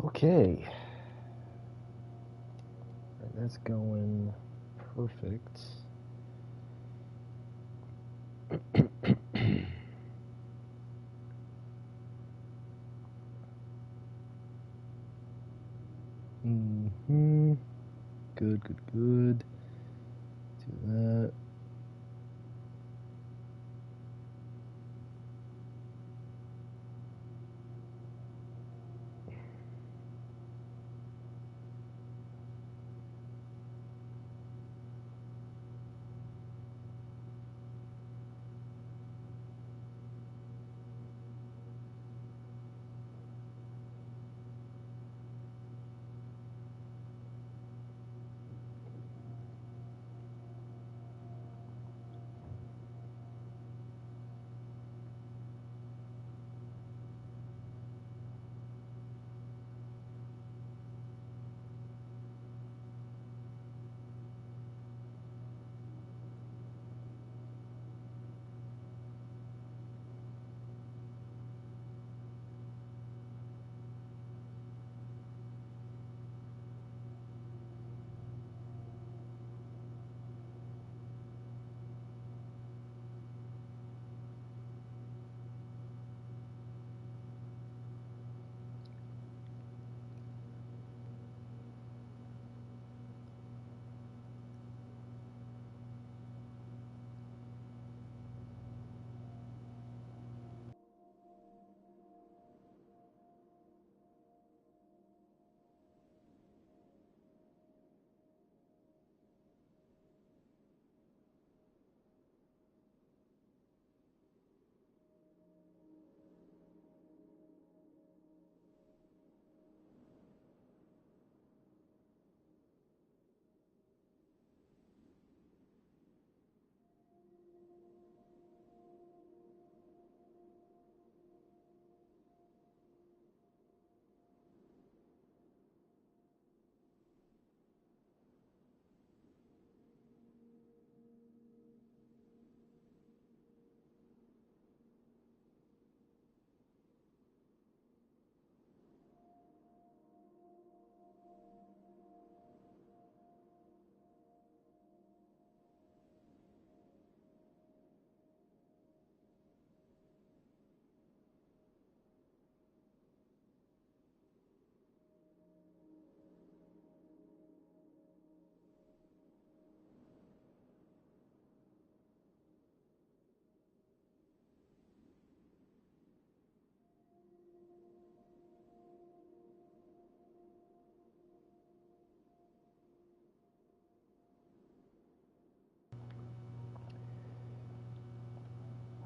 Okay, right, that's going perfect. Mm-hmm. Good, good, good. Do that.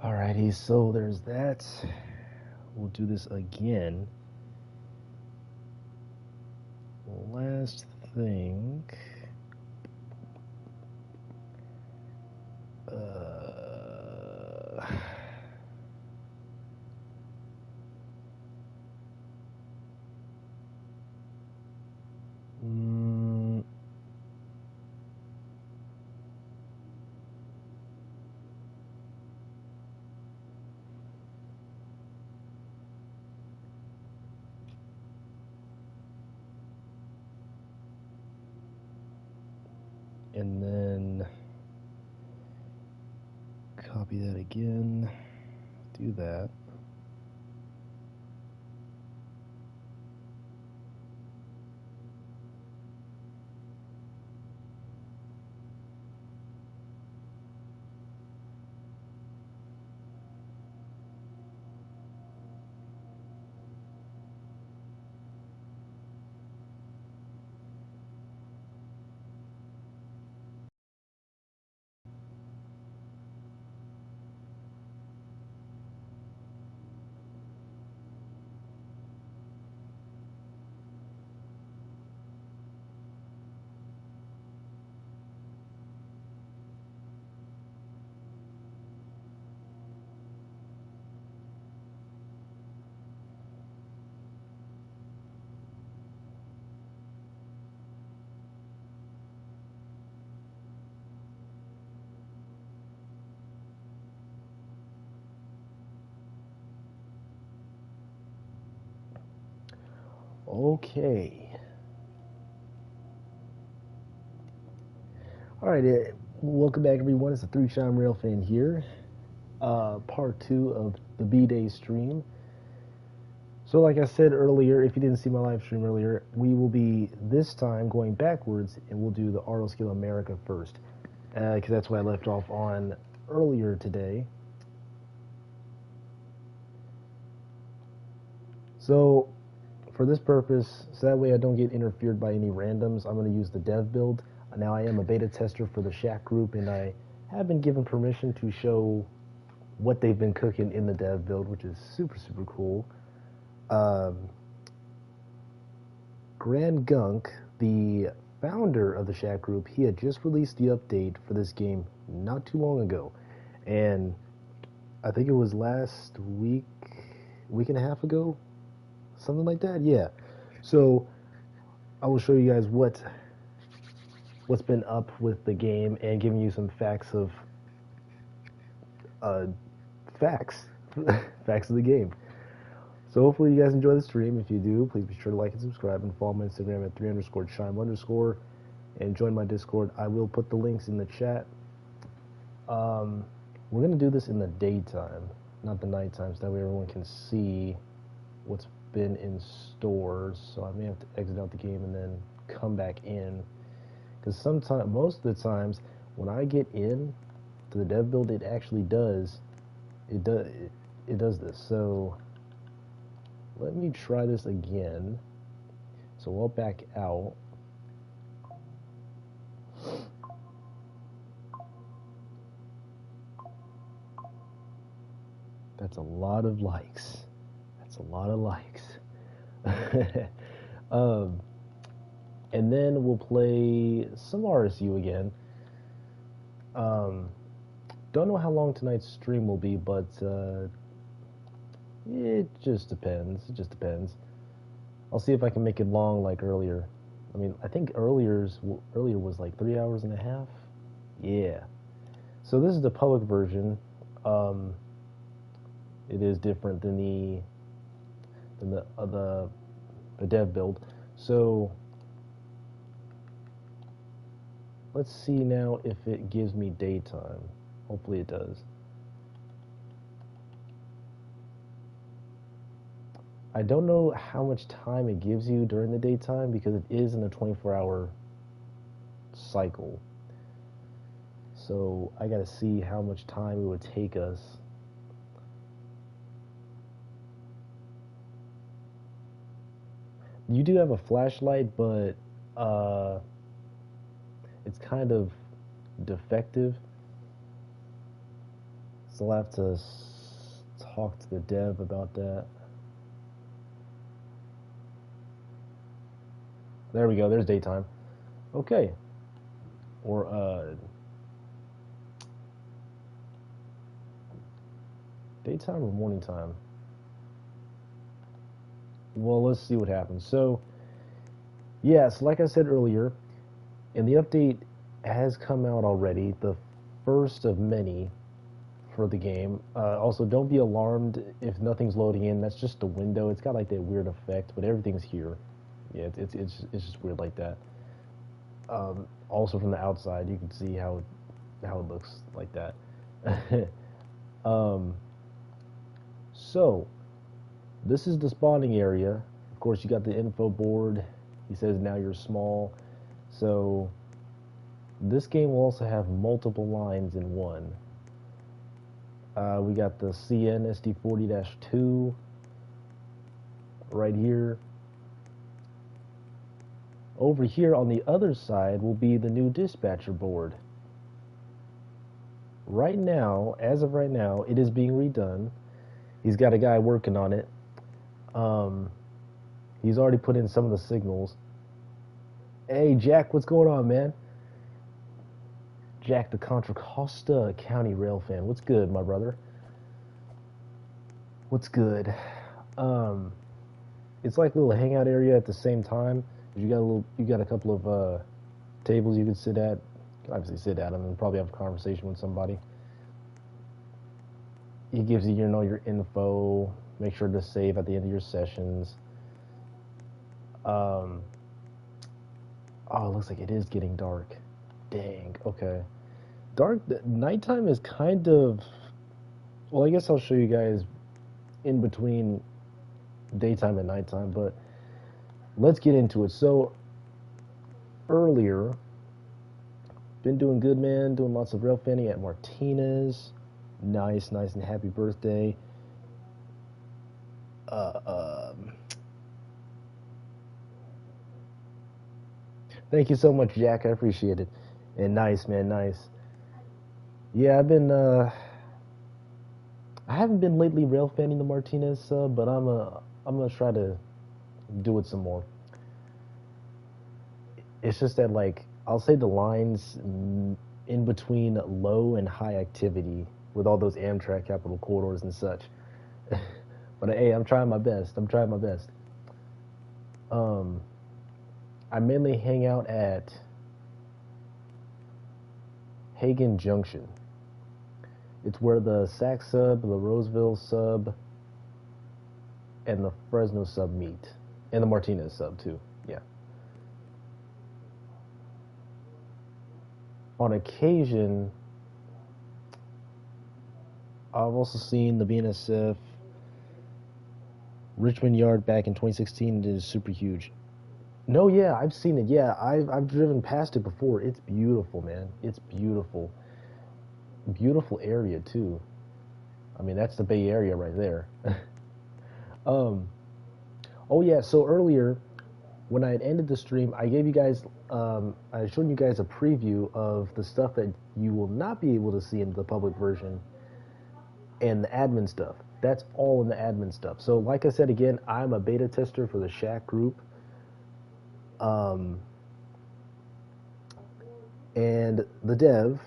Alrighty, so there's that. We'll do this again. Last thing. Uh, mm, and then copy that again. Do that. Okay. Alright, welcome back everyone. It's the 3-Shine Railfan here. Part 2 of the B-Day stream. So like I said earlier, if you didn't see my live stream earlier, we will be this time going backwards and we'll do the Auto Scale America first. Because that's what I left off on earlier today. So for this purpose, so that way I don't get interfered by any randoms, I'm going to use the dev build. Now I am a beta tester for the Shack group, and I have been given permission to show what they've been cooking in the dev build, which is super, super cool. Grand Gunk, the founder of the Shack group, he had just released the update for this game not too long ago. And I think it was last week and a half ago, something like that. Yeah. So I will show you guys what's been up with the game and giving you some facts of facts of the game. So hopefully you guys enjoy the stream. If you do, please be sure to like and subscribe and follow my Instagram at 3_Shime_ and join my Discord. I will put the links in the chat. We're gonna do this in the daytime, not the nighttime, so that way everyone can see what's been in stores. So I may have to exit out the game and then come back in, because most of the times when I get in to the dev build, it actually does this. So let me try this again. So I'll back out. That's a lot of likes. That's a lot of likes. And then we'll play some RSU again. Don't know how long tonight's stream will be, but it just depends. It just depends. I'll see if I can make it long like earlier. I mean, I think earlier was like 3 hours and a half. Yeah. So this is the public version. It is different than the dev build. So let's see now if it gives me daytime. Hopefully it does. I don't know how much time it gives you during the daytime because it is in a 24-hour cycle. So I gotta see how much time it would take us. You do have a flashlight, but it's kind of defective. So I'll have to talk to the dev about that. There we go, there's daytime. Okay. Or daytime or morning time? Well, let's see what happens. So, yes, like I said earlier, and the update has come out already, the first of many for the game. Also, don't be alarmed if nothing's loading in. That's just the window. It's got like that weird effect, but everything's here. Yeah, it's just weird like that. Also, from the outside, you can see how it looks like that. So this is the spawning area. Of course, you got the info board. He says now you're small. So this game will also have multiple lines in one. We got the CN SD40-2 right here. Over here on the other side will be the new dispatcher board. Right now, as of right now, it is being redone. He's got a guy working on it. He's already put in some of the signals. Hey, Jack, what's going on, man? Jack, the Contra Costa County Rail fan. What's good, my brother? What's good? It's like a little hangout area at the same time. You got a couple of tables you can sit at. You can obviously sit at them and probably have a conversation with somebody. He gives you, your info. Make sure to save at the end of your sessions. Um, oh, it looks like it is getting dark. Dang. Okay. Dark. Nighttime is kind of. Well, I guess I'll show you guys in between daytime and nighttime, but let's get into it. So earlier, been doing good, man. Doing lots of rail fanning at Martinez. Nice, nice, and happy birthday. Uh, um, Thank you so much, Jack. I appreciate it. And nice, man, nice. Yeah, I haven't been lately rail fanning the Martinez sub, but I'm gonna try to do it some more. It's just that like I'll say the lines in between low and high activity with all those Amtrak capital corridors and such. But hey, I'm trying my best. I'm trying my best. Um, I mainly hang out at Hagen Junction. It's where the Sac sub, the Roseville sub, and the Fresno sub meet, and the Martinez sub too. Yeah. On occasion, I've also seen the BNSF Richmond Yard back in 2016. It is super huge. No, yeah, I've seen it. Yeah, I've driven past it before. It's beautiful, man. It's beautiful. Beautiful area too. I mean, that's the Bay Area right there. um, oh yeah, so earlier when I had ended the stream, I gave you guys I had shown you guys a preview of the stuff that you will not be able to see in the public version and the admin stuff. That's all in the admin stuff. So like I said again, I'm a beta tester for the Shack group. Um, and the dev,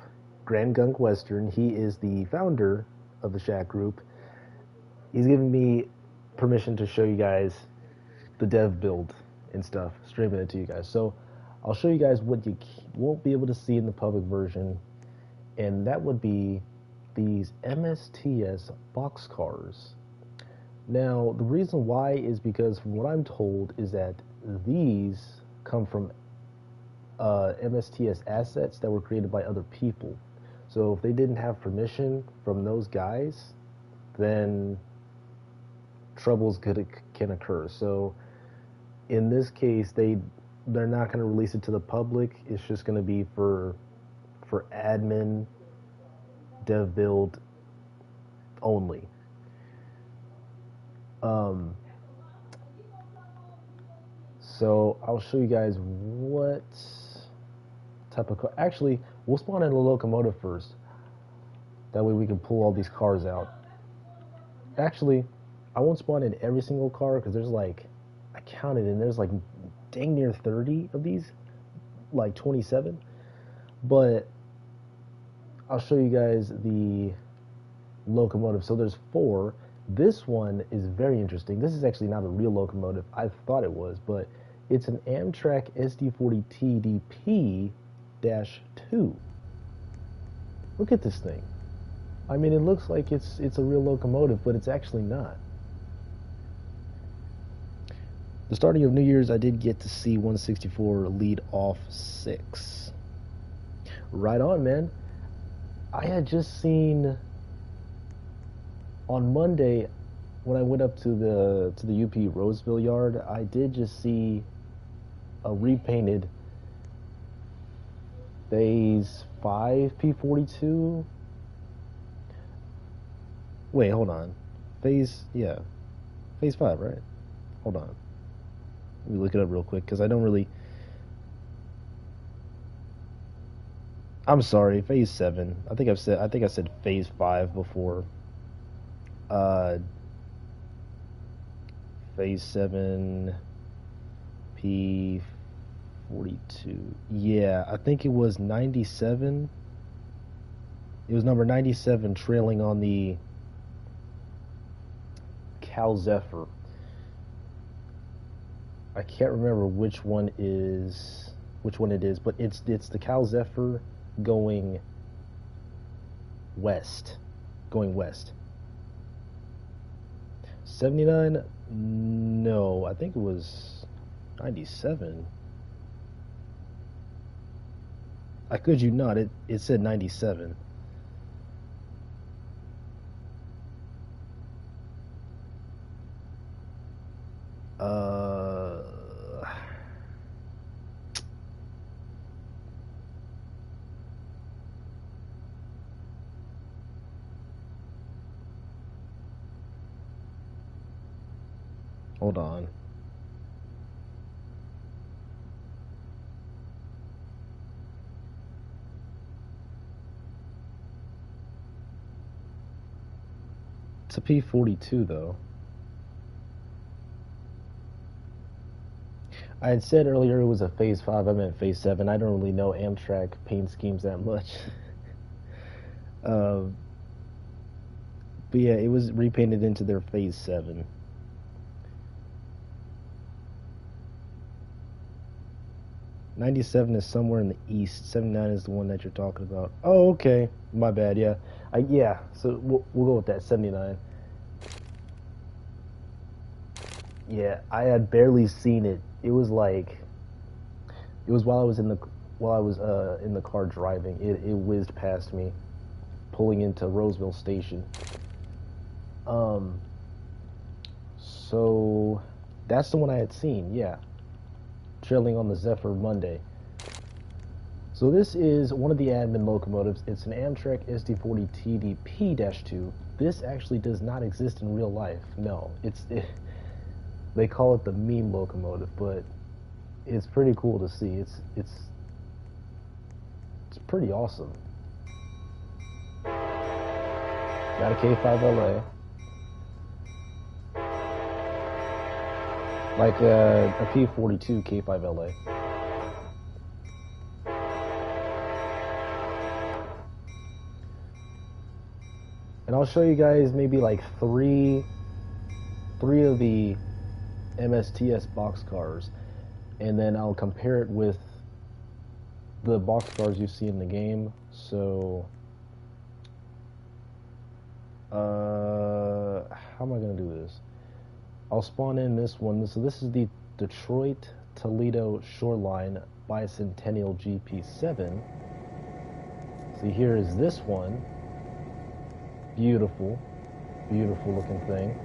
Grand Gunk Western, he is the founder of the Shack group. He's given me permission to show you guys the dev build and stuff, streaming it to you guys. So I'll show you guys what you won't be able to see in the public version, and that would be these MSTS boxcars. Now, the reason why is because from what I'm told is that these come from MSTS assets that were created by other people. So if they didn't have permission from those guys, then troubles can occur. So in this case, they're not going to release it to the public. It's just going to be for admin dev build only. So I'll show you guys what type of car. Actually, we'll spawn in a locomotive first. That way we can pull all these cars out. Actually, I won't spawn in every single car because there's like, I counted and there's like dang near 30 of these, like 27. But I'll show you guys the locomotive. So there's 4. This one is very interesting. This is actually not a real locomotive. I thought it was, but it's an Amtrak SD40 TDP-2. Look at this thing. I mean, it looks like it's a real locomotive, but it's actually not. The starting of New Year's, I did get to see 164 lead off 6. Right on, man. I had just seen on Monday when I went up to the UP Roseville yard, I did just see a repainted Phase 5 P42. Wait, hold on. Phase 5, right? Hold on. Let me look it up real quick because I don't really. I'm sorry, Phase 7. I think I said Phase 5 before. Phase 7 P42. Yeah, I think it was 97. It was number 97 trailing on the Cal Zephyr. I can't remember which one it is, but it's the Cal Zephyr going west. 79? No, I think it was 97. I could you not? It said 97. Uh, hold on. It's a P42 though. I had said earlier it was a Phase 5. I meant Phase 7. I don't really know Amtrak paint schemes that much. uh, but yeah, it was repainted into their Phase 7. 97 is somewhere in the east. 79 is the one that you're talking about. Oh, okay. My bad. Yeah, yeah. So we'll go with that. 79. Yeah, I had barely seen it. It was like it was while I was in the car driving. It whizzed past me, pulling into Roseville Station. Um. So that's the one I had seen. Yeah, trailing on the Zephyr Monday. So this is one of the admin locomotives. It's an Amtrak SD40 TDP-2. This actually does not exist in real life. No, they call it the meme locomotive, but it's pretty cool to see. It's pretty awesome. Got a K5LA. Like a P42 K5LA. And I'll show you guys maybe like three of the MSTS boxcars, and then I'll compare it with the boxcars you see in the game. So, how am I gonna do this? I'll spawn in this one. So this is the Detroit Toledo Shoreline Bicentennial GP7. See, here is this one. Beautiful, beautiful looking thing.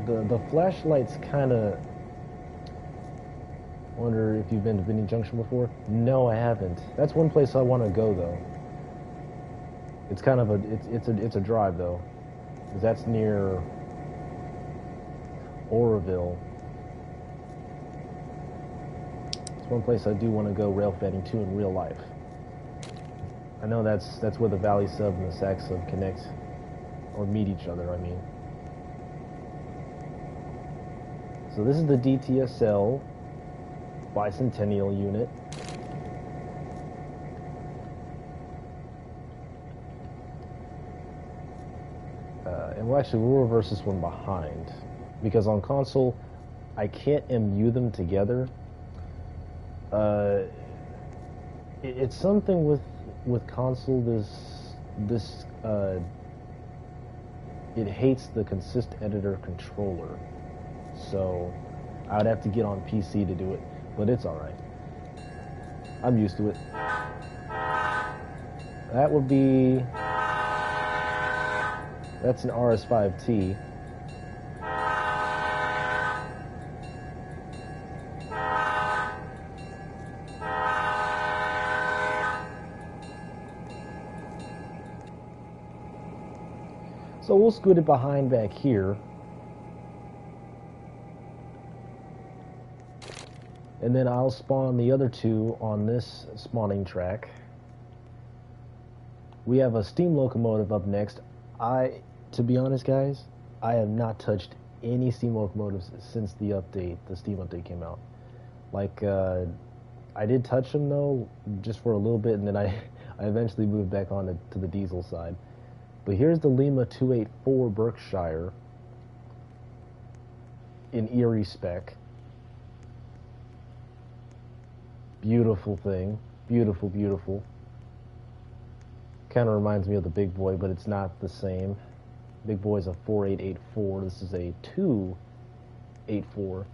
The flashlight's kind of. Wonder if you've been to Vinny Junction before? No, I haven't. That's one place I want to go though. It's kind of it's a drive though, because that's near Oroville. It's one place I do want to go rail fanning to in real life. I know that's where the Valley Sub and the Sac Sub connect, or meet each other, I mean. So this is the DTSL Bicentennial unit. And we'll reverse this one behind, because on console I can't MU them together. It's something with console. It hates the consist editor controller, so I would have to get on PC to do it, but it's all right. I'm used to it. That would be. That's an RS5T. So we'll scoot it behind back here. And then I'll spawn the other two on this spawning track. We have a steam locomotive up next. To be honest, guys, I have not touched any steam locomotives since the Steam update came out. Like, I did touch them though, just for a little bit, and then I eventually moved back on to the diesel side. But here's the Lima 284 Berkshire in Erie spec. Beautiful thing, beautiful, beautiful. Kind of reminds me of the big boy, but it's not the same. Big boy is a 4884. This is a 284.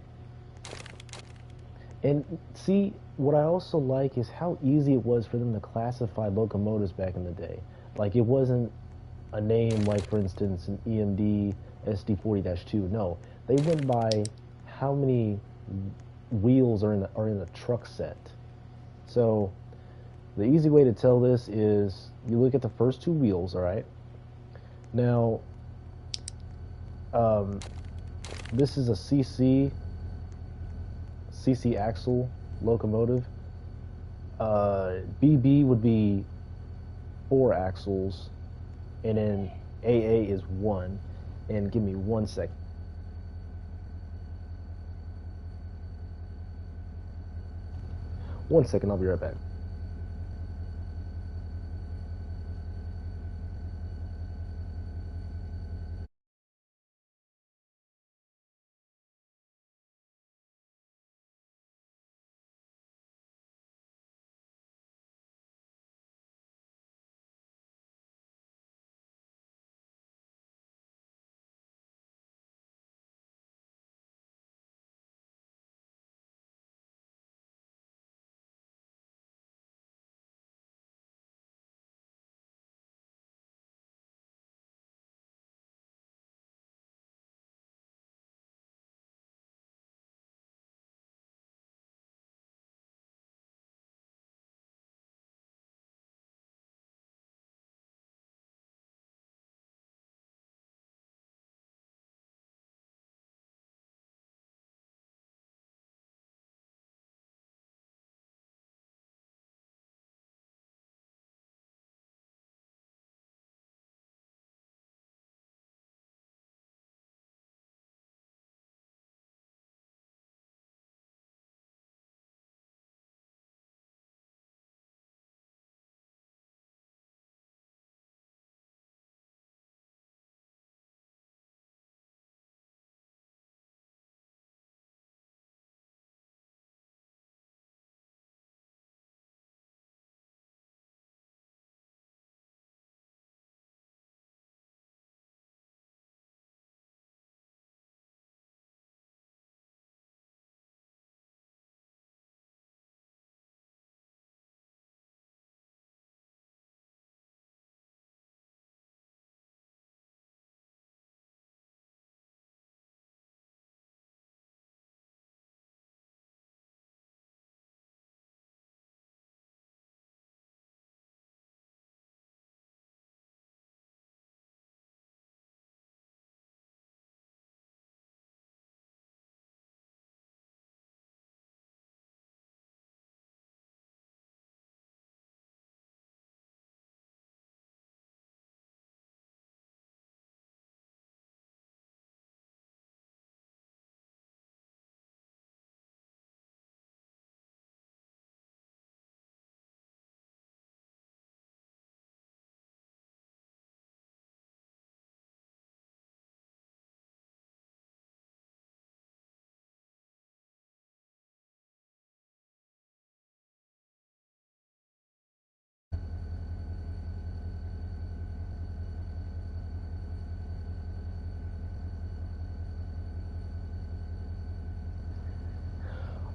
And see, what I also like is how easy it was for them to classify locomotives back in the day. Like, it wasn't a name like, for instance, an EMD SD40-2. No, they went by how many wheels are in the truck set. So the easy way to tell this is you look at the first two wheels, all right? Now, this is a CC axle locomotive. BB would be 4 axles, and then AA is 1. And give me 1 second. One second, I'll be right back.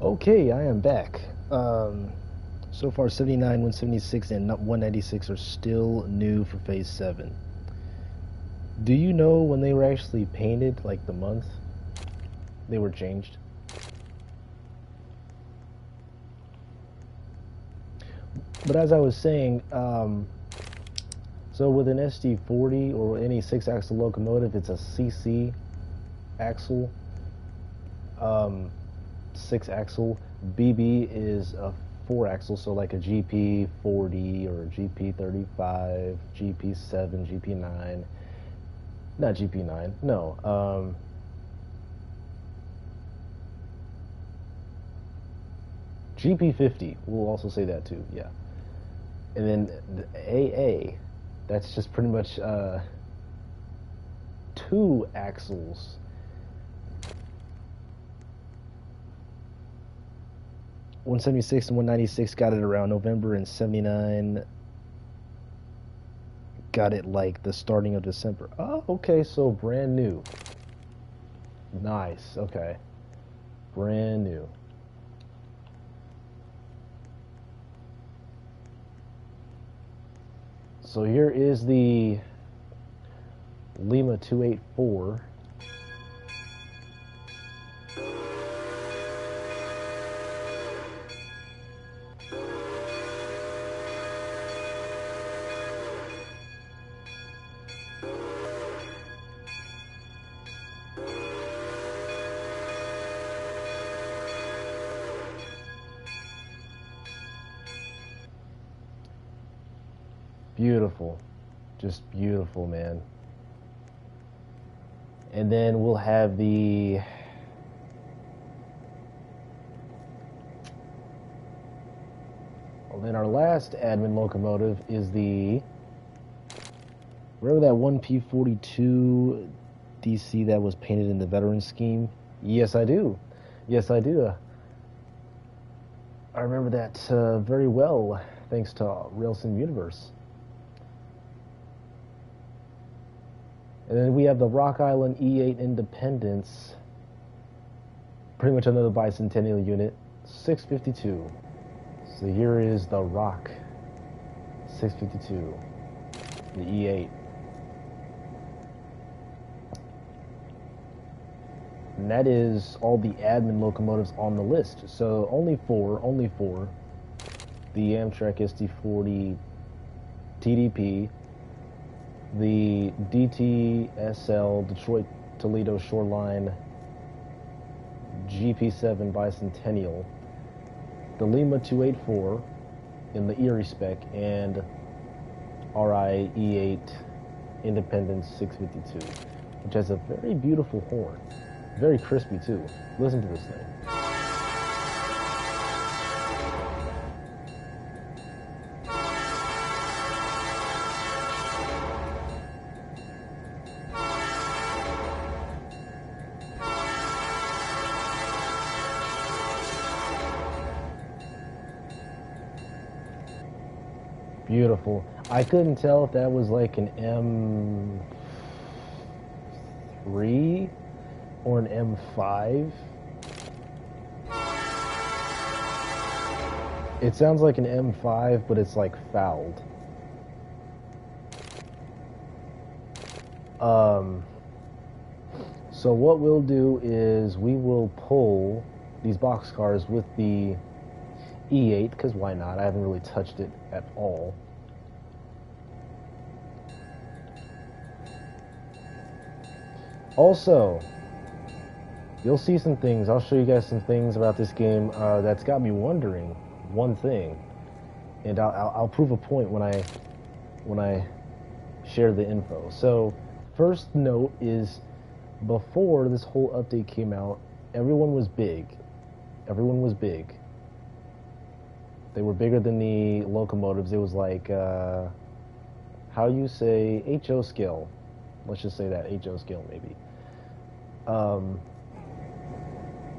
Okay, I am back. So far, 79, 176, and 196 are still new for Phase 7. Do you know when they were actually painted, like the month they were changed? But as I was saying, so with an SD40 or any 6-axle locomotive, it's a CC axle. 6-axle. BB is a 4-axle, so like a GP40 or a GP35, GP7, GP9. Not GP9, no. GP50, we'll also say that too, yeah. And then the AA, that's just pretty much 2 axles. $176 and $196 got it around November, and $79 got it like the starting of December. Oh, okay, so brand new. Nice, okay. Brand new. So here is the Lima 284. Beautiful. Just beautiful, man. And then we'll have the then our last admin locomotive is the, remember that 1P42 DC that was painted in the veteran scheme? Yes, I do. Yes, I do. I remember that very well, thanks to Railsim Universe. And then we have the Rock Island E8 Independence, pretty much another bicentennial unit, 652. So here is the Rock 652, the E8. And that is all the admin locomotives on the list. So only four. The Amtrak ST40 TDP, the DTSL Detroit Toledo Shoreline GP7 Bicentennial, the Lima 284 in the Erie spec, and RI E8 Independence 652, which has a very beautiful horn. Very crispy too. Listen to this thing. Beautiful. I couldn't tell if that was like an M3 or an M5. It sounds like an M5, but it's like fouled. So what we'll do is we will pull these boxcars with the E8, because why not? I haven't really touched it at all. Also, you'll see some things. I'll show you guys some things about this game that's got me wondering one thing, and I'll prove a point when I share the info. So, first note is, before this whole update came out, everyone was big. Everyone was big. They were bigger than the locomotives. It was like, how you say, HO scale. Let's just say that, HO scale maybe.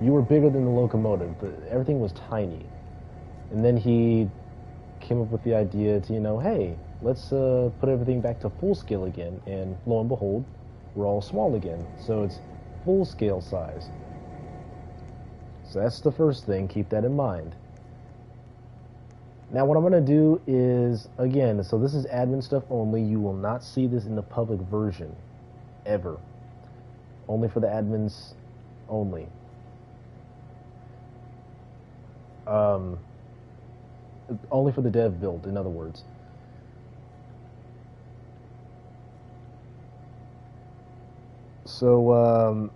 You were bigger than the locomotive. Everything was tiny. And then he came up with the idea to, hey, let's put everything back to full scale again. And lo and behold, we're all small again. So it's full scale size. So that's the first thing. Keep that in mind. Now what I'm going to do is, again, so this is admin stuff only. You will not see this in the public version, ever. Only for the admins only. Only for the dev build, in other words. So,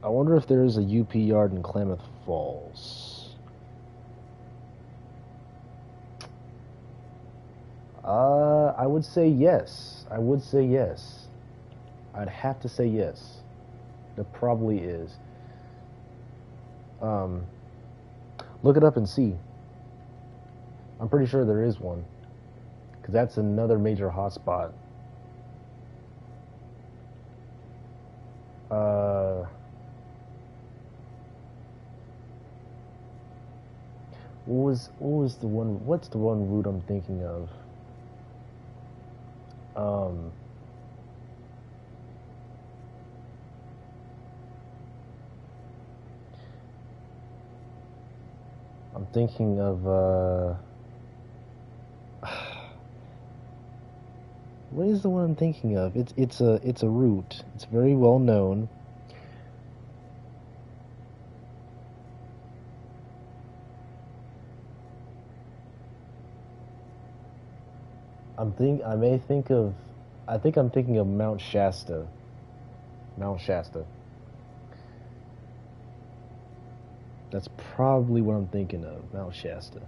I wonder if there is a UP yard in Klamath Falls. I would say yes. I would say yes. I'd have to say yes. There probably is. Look it up and see. I'm pretty sure there is one, because that's another major hotspot. What was the one? What's the one route I'm thinking of? Um, I'm thinking of what is the one I'm thinking of? It's a route. It's very well known. I think I'm thinking of Mount Shasta. Mount Shasta. That's probably what I'm thinking of, Mount Shasta.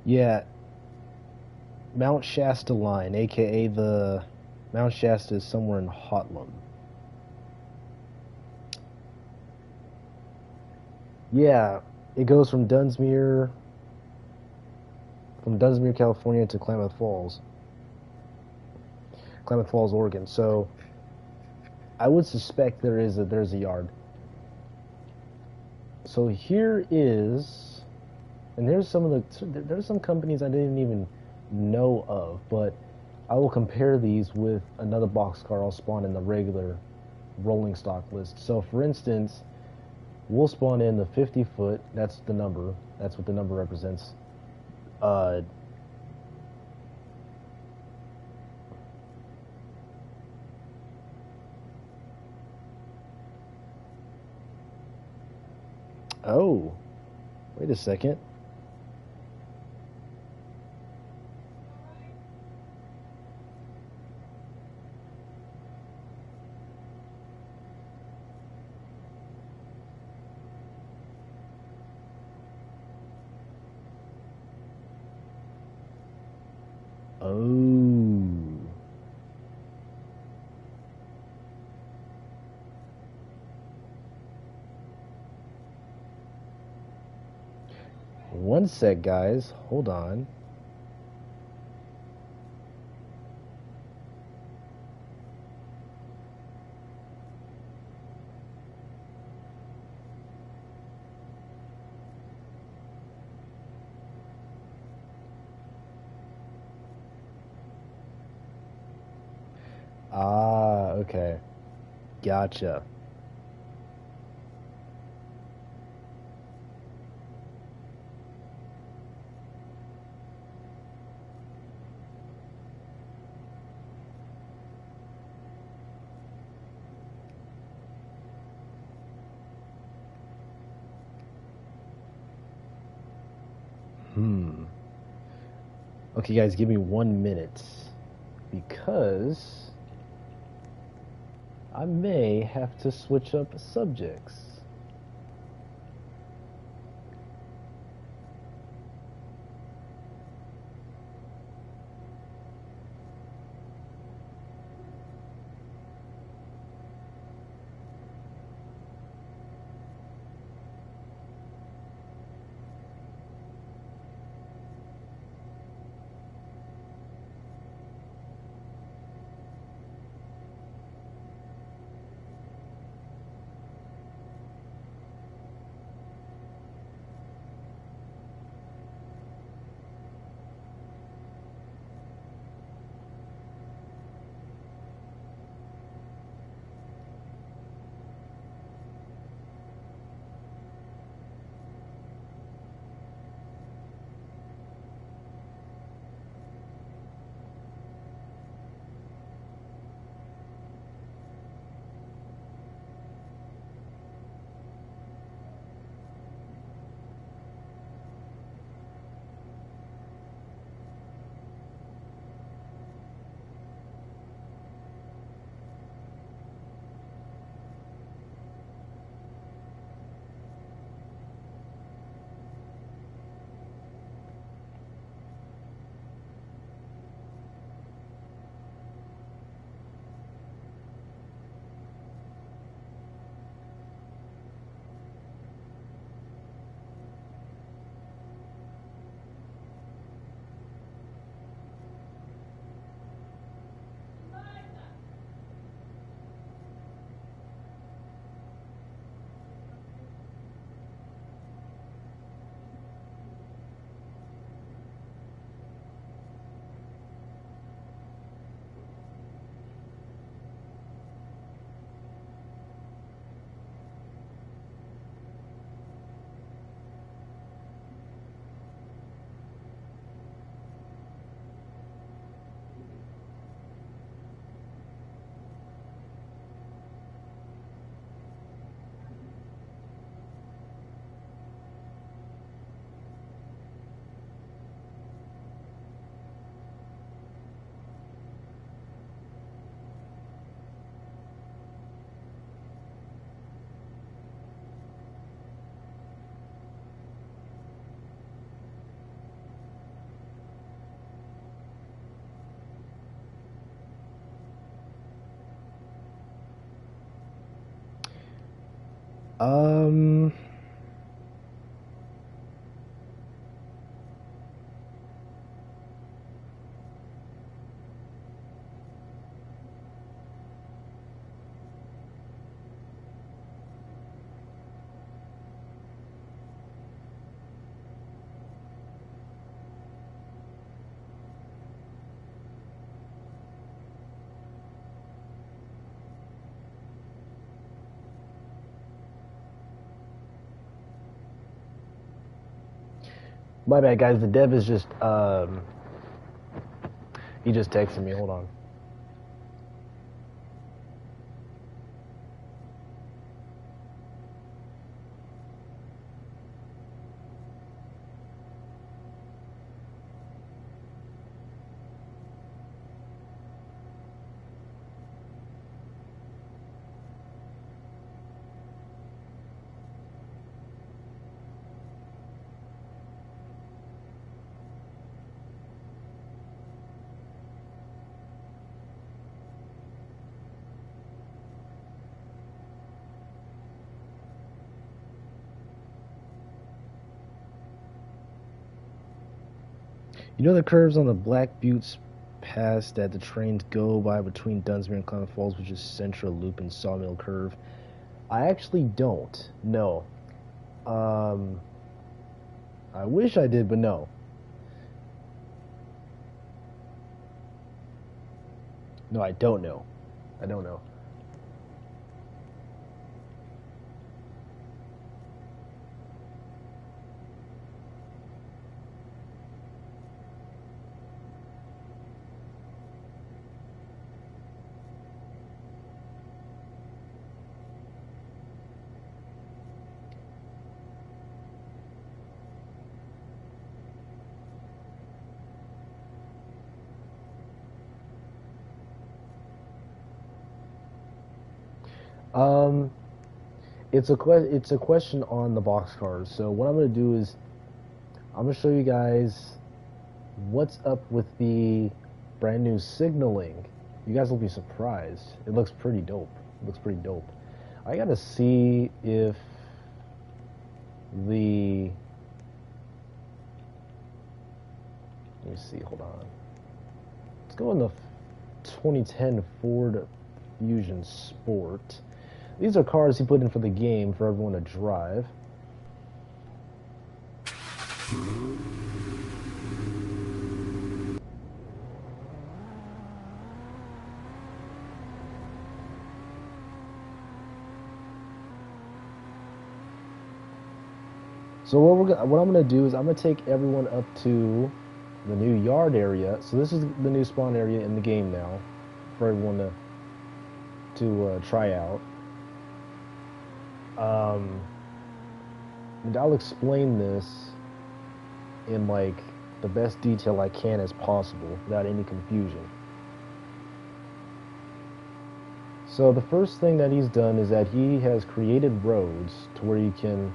Yeah, Mount Shasta line, aka the Mount Shasta is somewhere in Hotlam. Yeah, it goes from Dunsmuir, California to Klamath Falls, Oregon. So I would suspect there's a yard. So here is, and there's some companies I didn't even know of, but I will compare these with another boxcar I'll spawn in the regular rolling stock list. So for instance, we'll spawn in the 50 foot. That's the number. That's what the number represents. Uh, oh, wait a second. Oh, one sec, guys. Hold on. Ah, okay. Gotcha. Hmm. Okay, guys, give me 1 minute because I may have to switch up subjects. Um, my bad, guys. The dev is just he just texted me. Hold on. You know the curves on the Black Buttes Pass that the trains go by between Dunsmuir and Klamath Falls, which is Central Loop and Sawmill Curve? I actually don't. No. Um, I wish I did, but no. No, I don't know. I don't know. Um, it's a question on the boxcars. So what I'm gonna do is I'm gonna show you guys what's up with the brand new signaling. You guys will be surprised. It looks pretty dope. It looks pretty dope. I gotta see if the let me see. Hold on. Let's go in the 2010 Ford Fusion Sport. These are cars he put in for the game for everyone to drive. So what I'm gonna do is I'm gonna take everyone up to the new yard area. So this is the new spawn area in the game now for everyone to try out. And I'll explain this in like the best detail I can as possible without any confusion. So the first thing that he's done is that he has created roads to where you can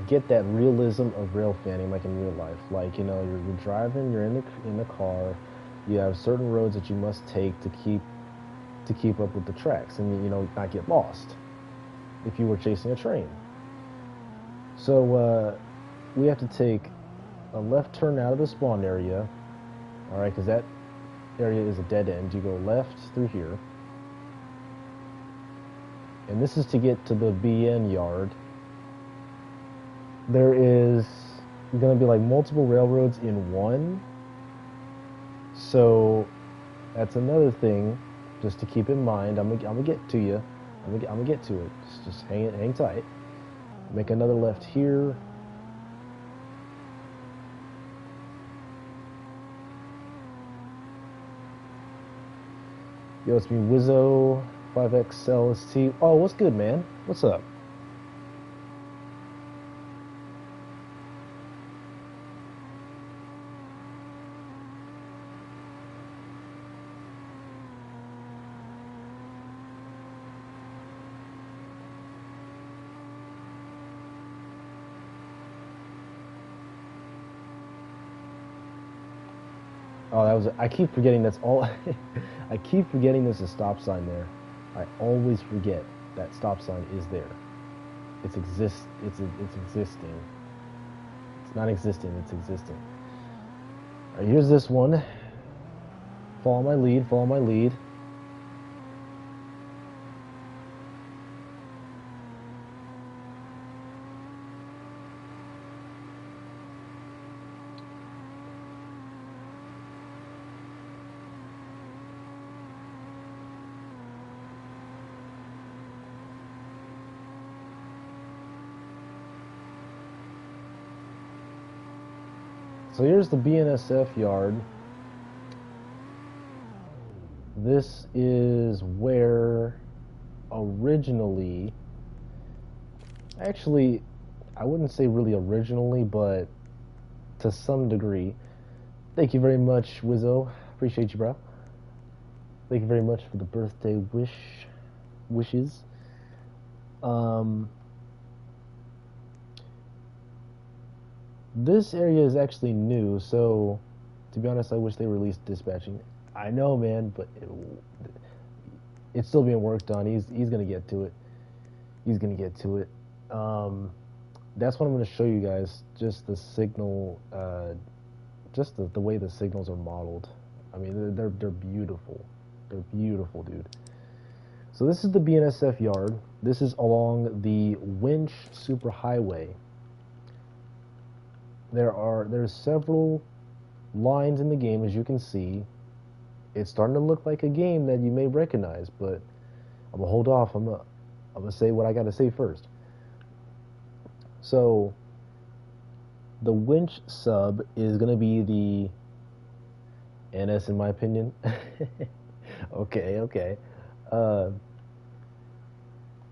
get that realism of rail fanning like in real life. Like, you know, you're driving, you're in the car, you have certain roads that you must take to keep up with the tracks and, you know, not get lost if you were chasing a train. So we have to take a left turn out of the spawn area, all right, because that area is a dead end. You go left through here, and this is to get to the BN yard. There is going to be like multiple railroads in one, so that's another thing just to keep in mind. I'm gonna get to you. I'm gonna get to it. Just hang tight. Make another left here. Yo, it's me, Wizzo 5XLST. Oh, what's good, man? What's up? Oh, that was. I keep forgetting that's all. I keep forgetting there's a stop sign there. I always forget that stop sign is there. It's existing. It's not existing. It's existing. All right, here's this one. Follow my lead. Follow my lead. So here's the BNSF yard. This is where originally, actually, I wouldn't say really originally, but to some degree. Thank you very much, Wizzo. Appreciate you, bro. Thank you very much for the birthday wishes. This area is actually new, so to be honest, I wish they released dispatching. I know, man, but it's still being worked on. He's gonna get to it. He's gonna get to it. That's what I'm gonna show you guys. Just the signal, just the way the signals are modeled. I mean, they're beautiful. They're beautiful, dude. So this is the BNSF yard. This is along the Winch Superhighway. There's several lines in the game, as you can see. It's starting to look like a game that you may recognize, but I'm gonna hold off. I'm gonna say what I gotta say first. So the Winch sub is gonna be the NS, in my opinion. Okay. So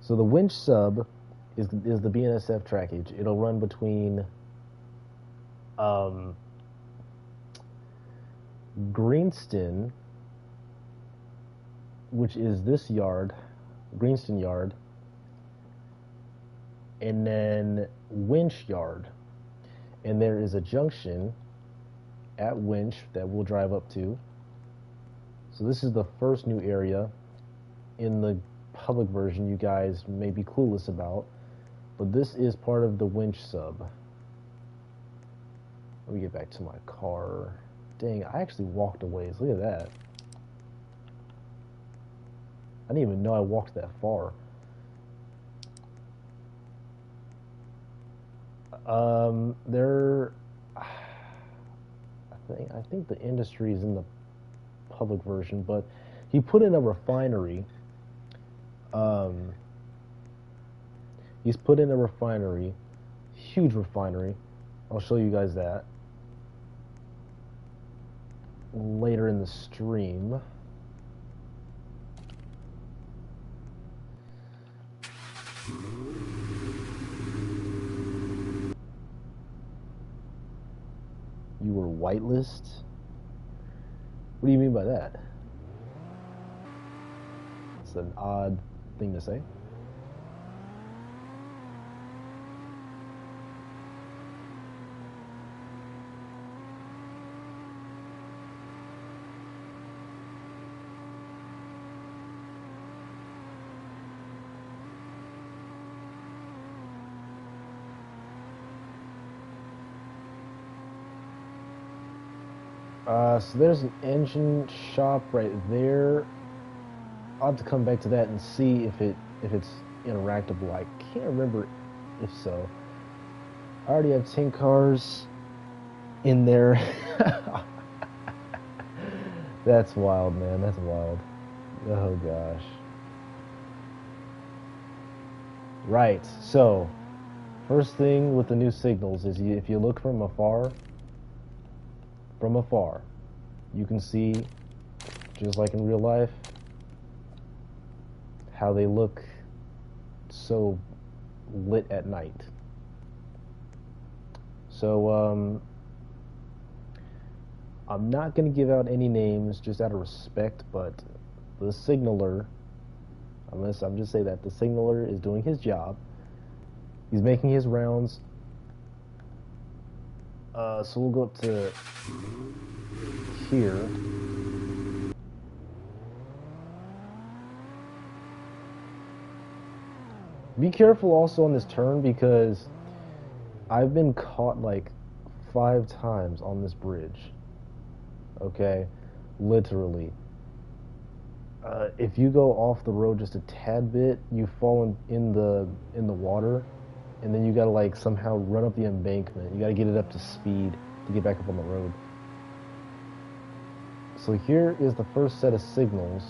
the Winch sub is the BNSF trackage. It'll run between Greenston, which is this yard, Greenston yard, and then Winch yard. And there is a junction at Winch that we'll drive up to. So this is the first new area in the public version you guys may be clueless about, but this is part of the Winch sub. Let me get back to my car. Dang, I actually walked a ways. Look at that. I didn't even know I walked that far. I think the industry is in the public version, but he put in a refinery. He's put in a refinery, huge refinery. I'll show you guys that later in the stream. You were whitelist? What do you mean by that? It's an odd thing to say. So there's an engine shop right there. I'll have to come back to that and see if it's interactable. I can't remember if so. I already have 10 cars in there. That's wild, man. That's wild. Oh gosh. Right. So, first thing with the new signals is if you look from afar, you can see, just like in real life, how they look so lit at night. So I'm not going to give out any names just out of respect, but the signaler, I'm just say that the signaler is doing his job. He's making his rounds. So we'll go up to here. Be careful also on this turn because I've been caught like 5 times on this bridge. Okay, literally. If you go off the road just a tad bit, you fall in the water, and then you gotta like somehow run up the embankment. You gotta get it up to speed to get back up on the road. So here is the first set of signals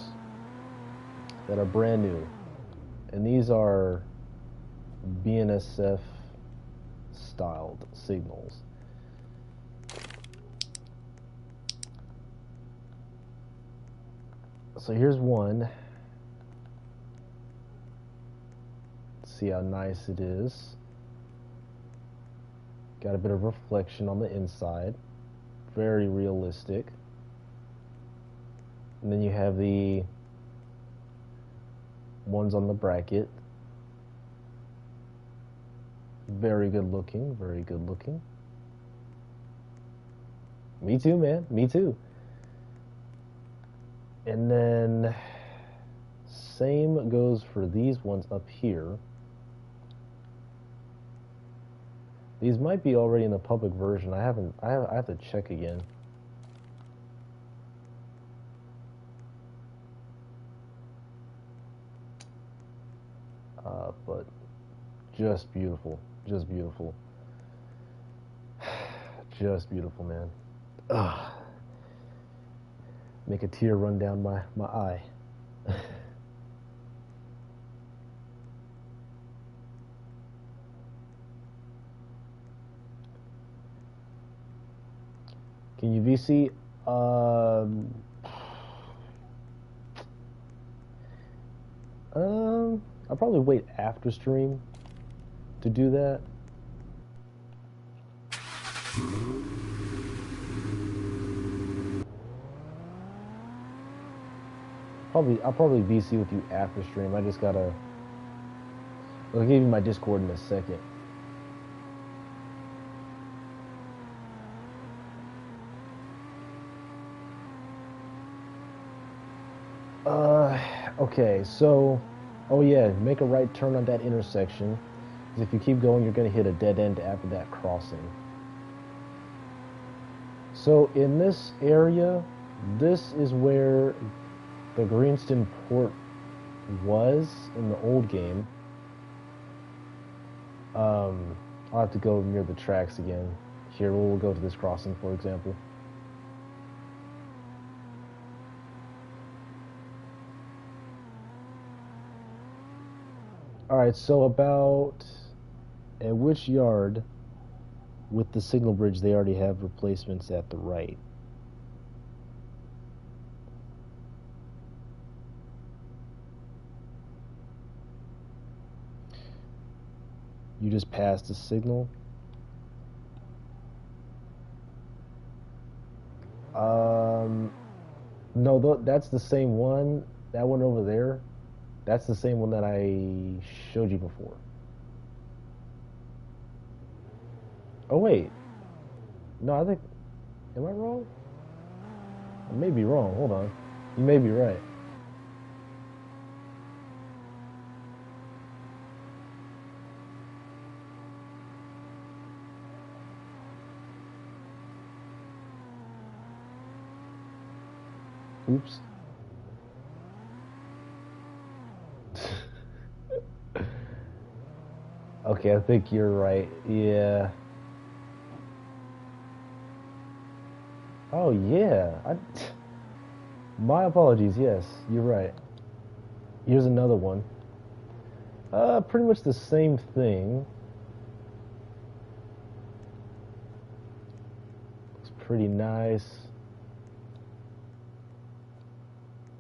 that are brand new, and these are BNSF styled signals. So here's one. See how nice it is. Got a bit of reflection on the inside. Very realistic. And then you have the ones on the bracket. Very good looking, very good looking. Me too, man. Me too. And then same goes for these ones up here. These might be already in the public version. I have to check again. But just beautiful. Just beautiful. Just beautiful, man. Ugh. Make a tear run down my eye. Can you VC? I'll probably wait after stream to do that. I'll probably VC with you after stream. I just gotta. I'll give you my Discord in a second. Okay, so, oh yeah, make a right turn on that intersection. Because if you keep going, you're gonna hit a dead end after that crossing. So in this area, this is where the Greenston port was in the old game. I'll have to go near the tracks again. Here, we'll go to this crossing, for example. Alright, so about at which yard with the signal bridge they already have replacements at the right? You just passed the signal? No, that's the same one. That one over there, that's the same one that I showed you before. Oh, wait. No, I think... Am I wrong? I may be wrong. Hold on. You may be right. Oops. Okay, I think you're right. Yeah. Oh, yeah. My apologies. Yes, you're right. Here's another one. Pretty much the same thing. It's pretty nice.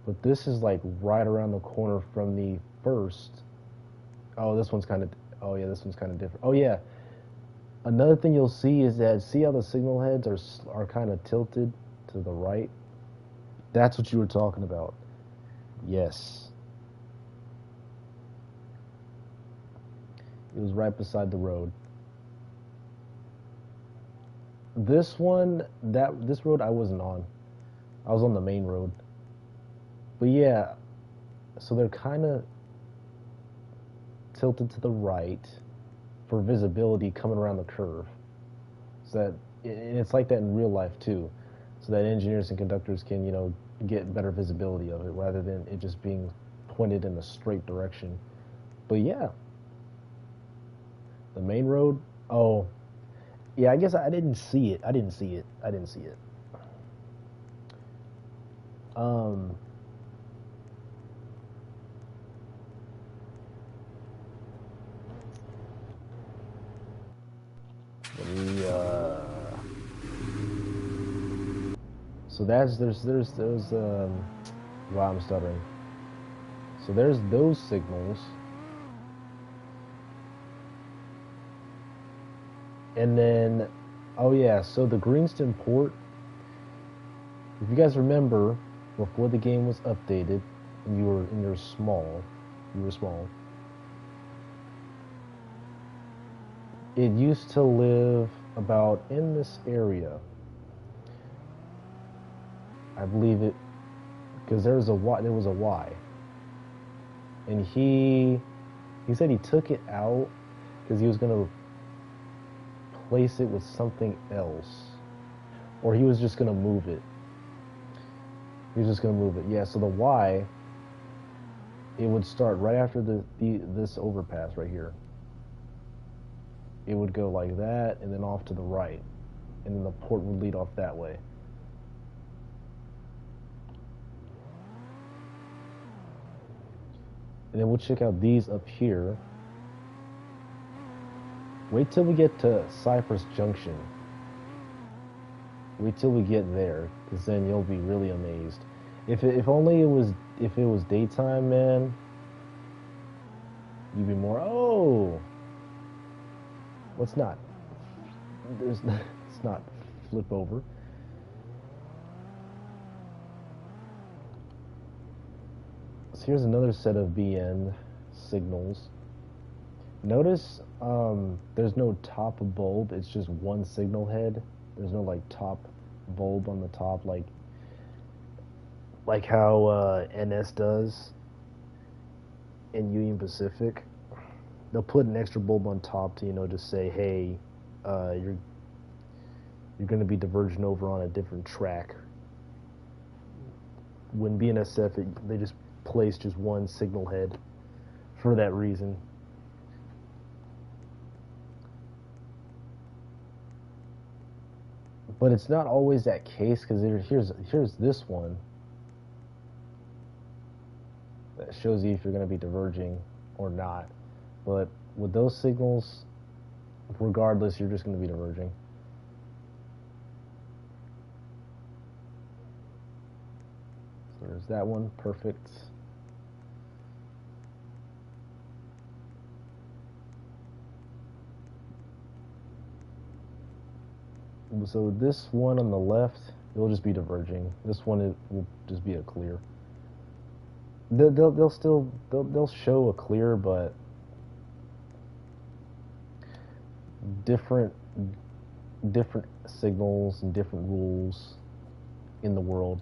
But this is like right around the corner from the first. Oh, this one's kind of... Oh, yeah, this one's kind of different. Oh, yeah. Another thing you'll see is that, see how the signal heads are kind of tilted to the right? That's what you were talking about. Yes. It was right beside the road. This one, this road I wasn't on. I was on the main road. But yeah, so they're kind of tilted to the right for visibility coming around the curve. So that, and it's like that in real life too, so that engineers and conductors can, get better visibility of it rather than it just being pointed in a straight direction. But yeah, the main road. Oh, yeah. I guess I didn't see it. I didn't see it. I didn't see it. Um. Let me. So there's wow, I'm stuttering. So there's those signals. And then, oh yeah, so the Greenston port, if you guys remember, before the game was updated, and you were small, it used to live about in this area. I believe it, because there was a Y, and he said he took it out because he was gonna place it with something else, or he was just gonna move it. Yeah. So the Y, it would start right after this overpass right here. It would go like that, and then off to the right, and then the port would lead off that way. And then we'll check out these up here. Wait till we get to Cypress Junction. Wait till we get there, because then you'll be really amazed. If only it was daytime, man, you'd be more, oh, let's not. Let's not flip over. So here's another set of BN signals. Notice there's no top bulb, it's just one signal head. There's no like top bulb on the top like how NS does in Union Pacific. They'll put an extra bulb on top to, just say, hey, you're going to be diverging over on a different track. When BNSF, they just place just one signal head for that reason. But it's not always that case, because here's this one that shows you if you're going to be diverging or not. But with those signals, regardless, you're just going to be diverging. So there's that one, perfect. So this one on the left, it'll just be diverging. This one will just be a clear. They'll show a clear, but different signals and different rules in the world.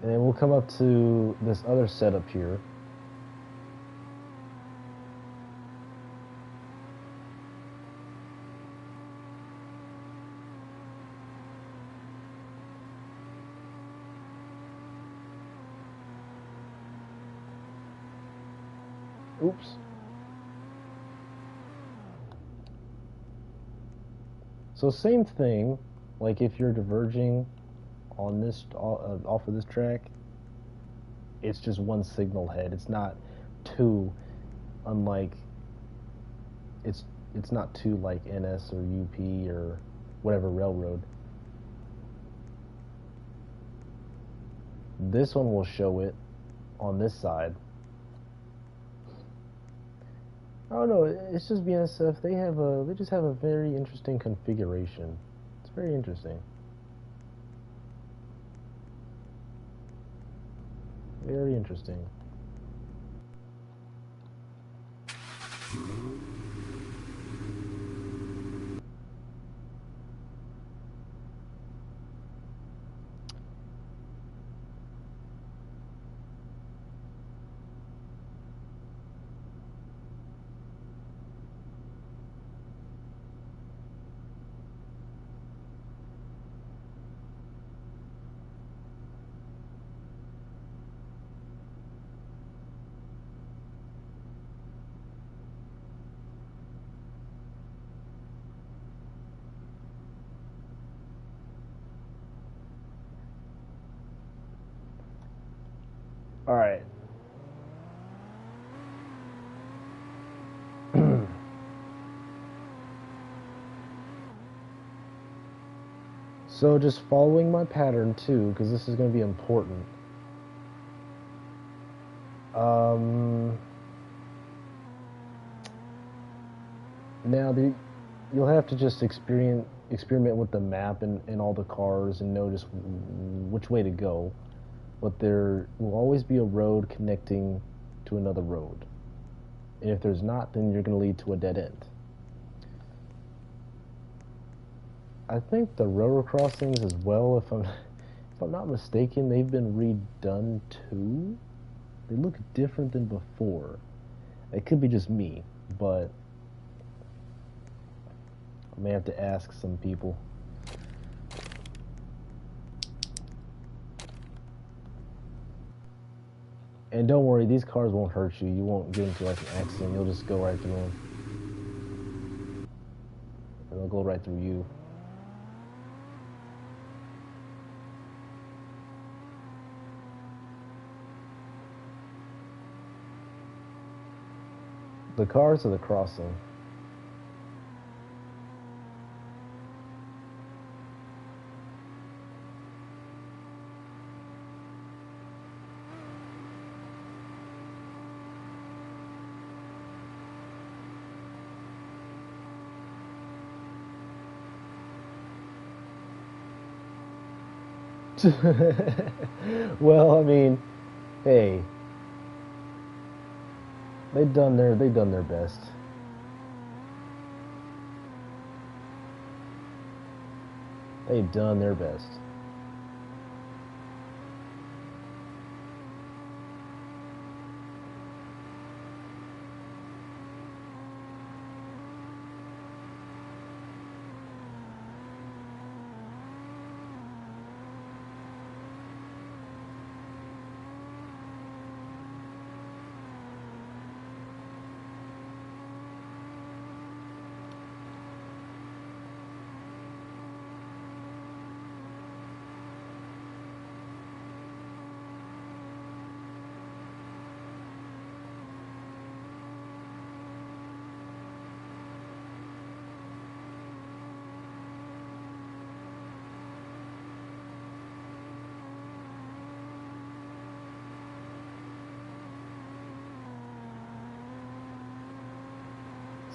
And then we'll come up to this other setup here. Oops. So same thing, like if you're diverging on this off of this track, it's just one signal head. It's not two, unlike it's not two like NS or UP or whatever railroad. This one will show it on this side. Oh no, it's just BNSF. They just have a very interesting configuration. It's very interesting. Very interesting. All right. So just following my pattern too, because this is going to be important. Um, You'll have to just experiment with the map and all the cars and know just which way to go. But there will always be a road connecting to another road. And if there's not, then you're going to lead to a dead end. I think the railroad crossings as well, if I'm not mistaken, they've been redone too. They look different than before. It could be just me, but I may have to ask some people. And don't worry, these cars won't hurt you. You won't get into like an accident. You'll just go right through them. And they'll go right through you. The cars are the crossing. Well, I mean, hey, they done their best. They've done their best.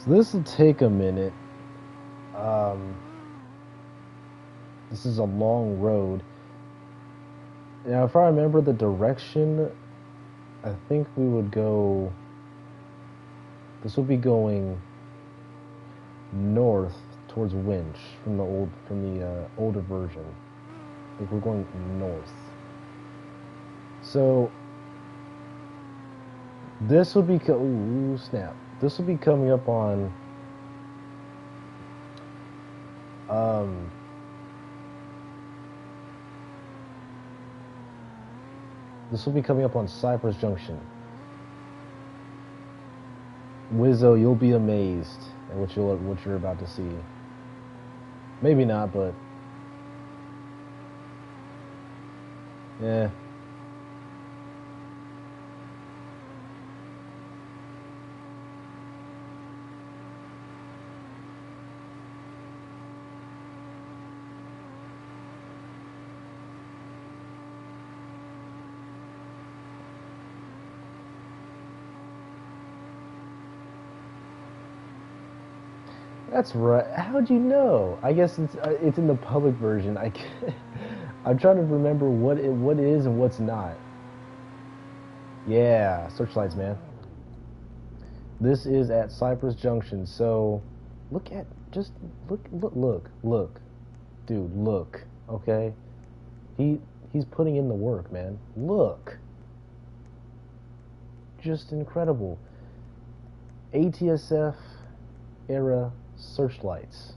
So this will take a minute. Um, this is a long road. Now, if I remember the direction, I think we would go. This will be going north towards Winch from the older version. I think we're going north. So this would be ooh, snap. This will be coming up on this will be coming up on Cypress Junction. Wizzo, you'll be amazed at what you're about to see. Maybe not, but yeah. That's right. How'd you know? I guess it's in the public version. I'm trying to remember what is and what's not. Yeah, searchlights, man. This is at Cypress Junction. So, look at just look, dude. Look, okay. He's putting in the work, man. Look, just incredible. ATSF era searchlights.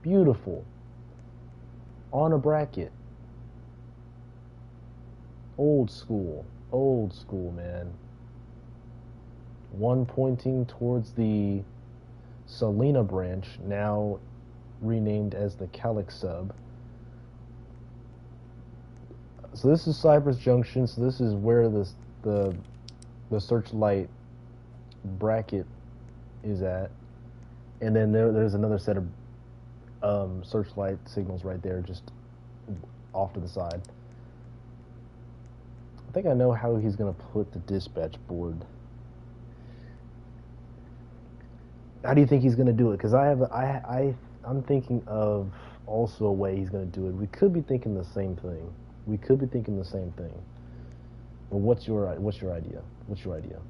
Beautiful. On a bracket. Old school, man. One pointing towards the Salina branch, now renamed as the Calyx sub. So this is Cypress Junction. So this is where the the searchlight bracket is at, and then there's another set of searchlight signals right there, just off to the side. I think I know how he's gonna put the dispatch board. How do you think he's gonna do it? Because I'm thinking of also a way he's gonna do it. We could be thinking the same thing. We could be thinking the same thing. But what's your idea? What's your idea?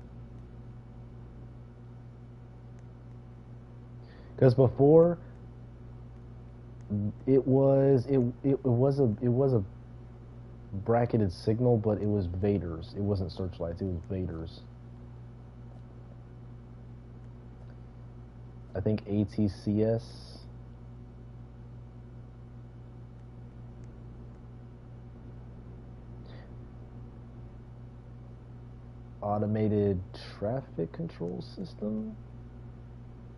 Because before it was a bracketed signal, but it was Vaders. It wasn't searchlights. It was Vaders. I think ATCS. Automated traffic control system.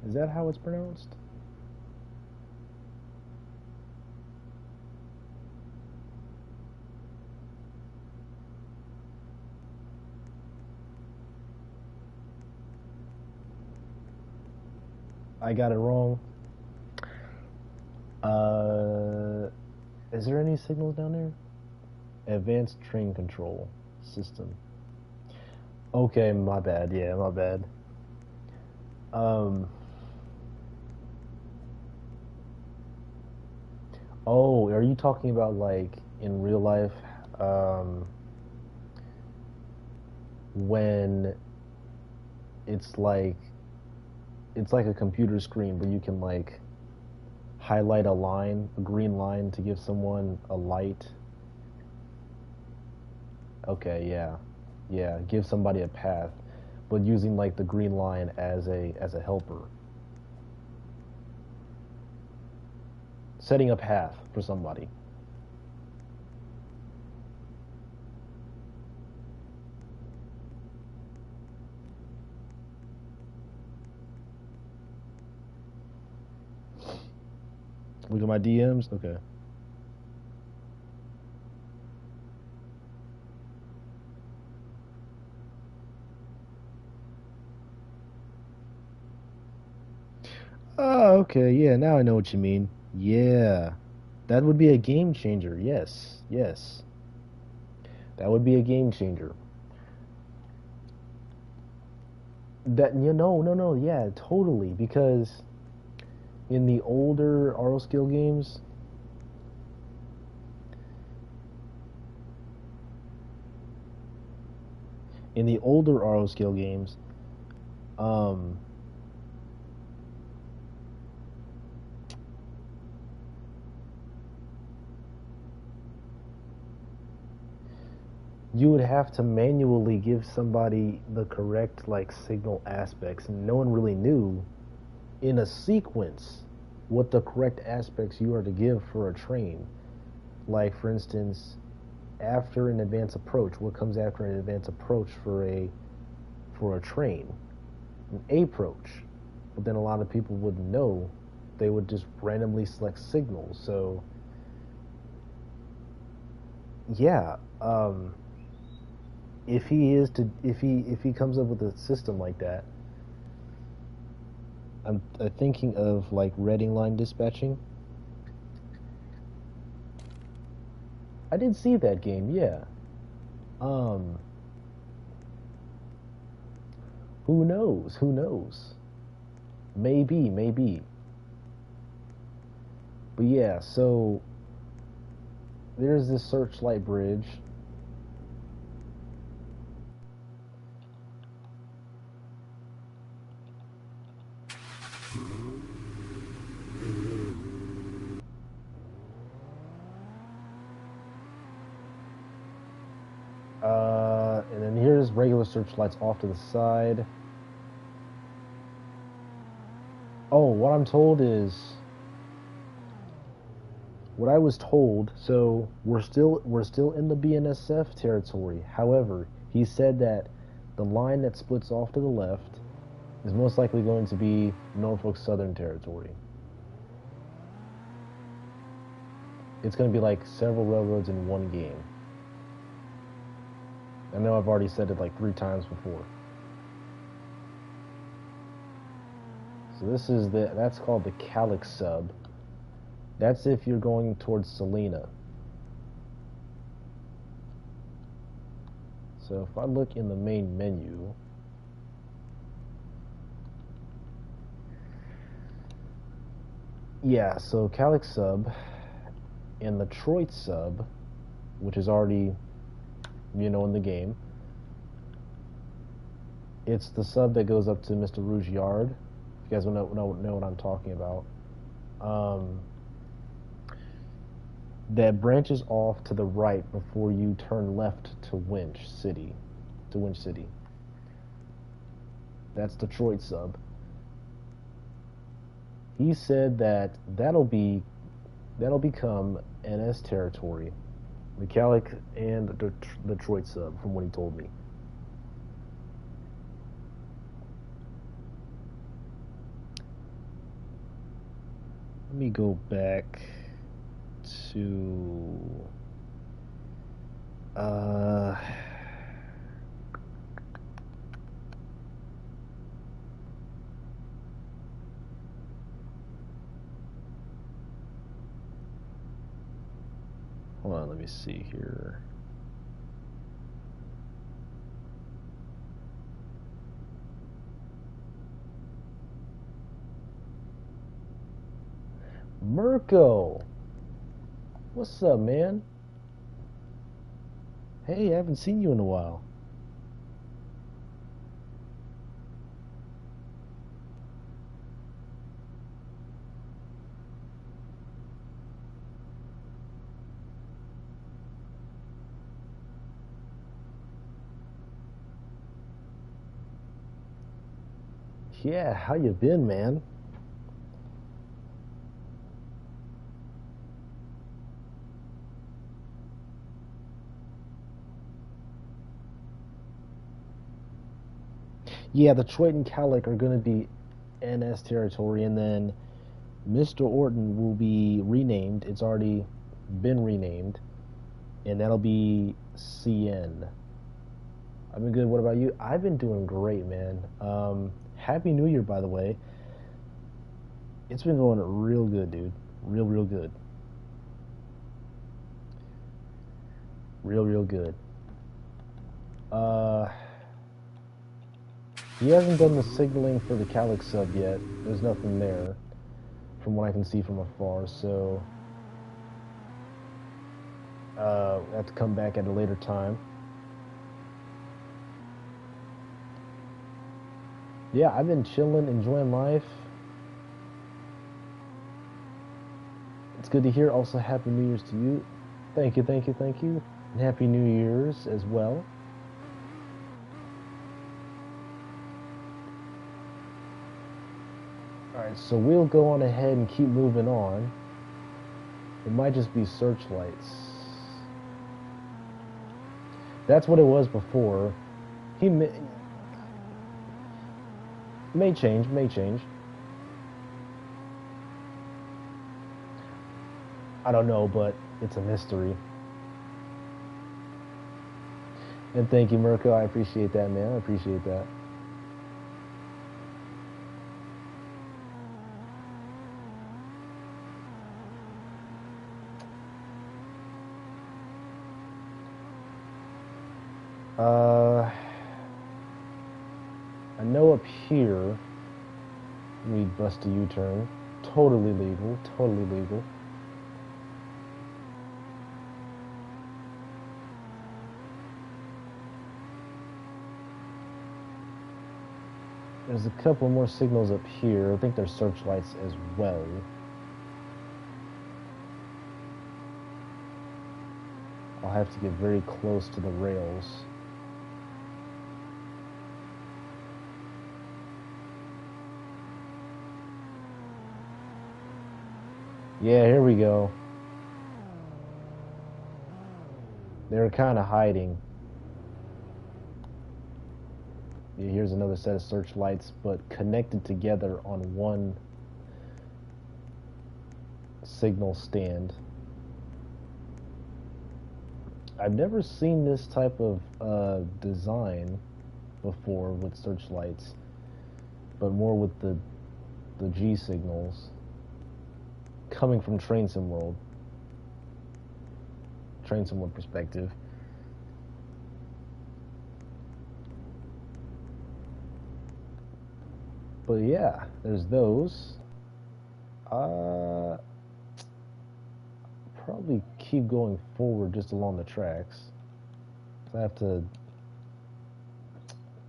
Is that how it's pronounced? I got it wrong. Uh, is there any signals down there? Advanced train control system. Okay, my bad. Yeah, my bad. Um, oh, are you talking about like in real life, um, when it's like it's like a computer screen where you can like highlight a line, a green line to give someone a light. Okay, yeah. Yeah, give somebody a path, but using like the green line as a helper. Setting a path for somebody. Look at my DMs. Okay. Oh, okay. Yeah, now I know what you mean. Yeah. That would be a game changer. Yes. Yes. That would be a game changer. That you know, no, no, yeah, totally. Because in the older RO skill games, in the older RO skill games, um, you would have to manually give somebody the correct like signal aspects, and no one really knew in a sequence what the correct aspects you are to give for a train. Like for instance, after an advance approach, what comes after an advance approach for a train? An approach. But then a lot of people wouldn't know. They would just randomly select signals. So yeah, if he comes up with a system like that, I'm thinking of like Reading line dispatching. I did see that game, yeah. Um, who knows? Who knows? Maybe, maybe. But yeah, so there's this searchlight bridge. And then here's regular searchlights off to the side. Oh, what I was told, so we're still in the BNSF territory. However, he said that the line that splits off to the left is most likely going to be Norfolk Southern territory. It's going to be like several railroads in one game. I know I've already said it like 3 times before. So this is that's called the Calyx sub. That's if you're going towards Selena. So if I look in the main menu, yeah, so Calyx sub and the Troit sub, which is already, in the game. It's the sub that goes up to Mr. Rougiard. If you guys know what I'm talking about. That branches off to the right before you turn left to Winch City. That's Detroit sub. He said that'll become NS territory. The Calyx and the Detroit sub, from what he told me. Let me go back to hold on, let me see here. Mirko, what's up, man? Hey, I haven't seen you in a while. Yeah, how you been, man? Yeah, the Detroit and Calyx are going to be NS territory, and then Mr. Orton will be renamed. It's already been renamed, and that'll be CN. I've been good. What about you? I've been doing great, man. Happy New Year, by the way. It's been going real good, dude. Real good. Real good. He hasn't done the signaling for the Calyx sub yet. There's nothing there, from what I can see from afar, so I have to come back at a later time. Yeah, I've been chilling, enjoying life. It's good to hear. Also, Happy New Year's to you. Thank you. And Happy New Year's as well. Alright, so we'll go on ahead and keep moving on. It might just be searchlights. That's what it was before. He may change. I don't know, but it's a mystery. And thank you, Mirko. I appreciate that, man. I appreciate that. I know up here we bust a U-turn. Totally legal. There's a couple more signals up here. I think there's searchlights as well. I'll have to get very close to the rails. Yeah, here we go. They're kind of hiding. Yeah, here's another set of searchlights, but connected together on one signal stand. I've never seen this type of design before with searchlights, but more with the G signals coming from Train Sim World perspective. But yeah, there's those. Probably keep going forward just along the tracks. I have to.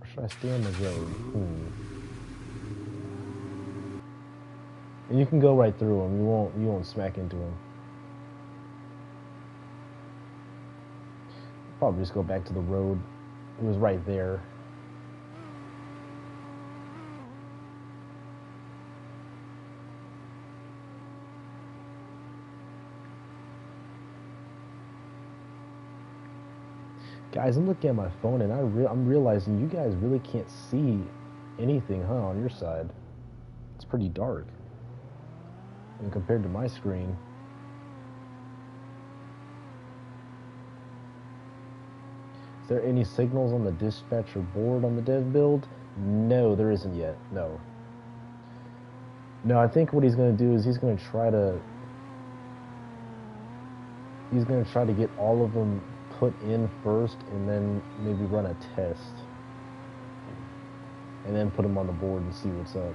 Or should I stay on the road? And you can go right through them. You won't smack into them. Probably just go back to the road. It was right there. Guys, I'm looking at my phone and I'm realizing you guys really can't see anything, huh, on your side. It's pretty dark. And compared to my screen. Is there any signals on the dispatcher board on the dev build? No, there isn't yet. No. No, I think what he's going to do is he's going to try to get all of them put in first and then maybe run a test. And then put them on the board and see what's up.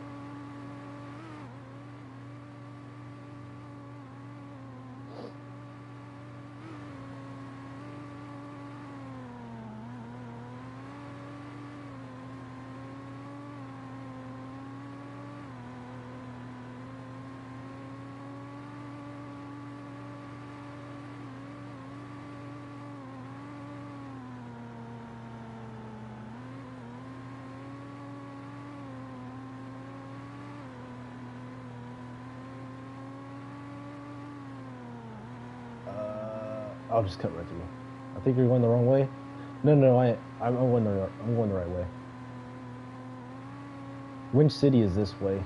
I'll just cut right through. I think you're going the wrong way. No, I'm going the right way. Winch City is this way.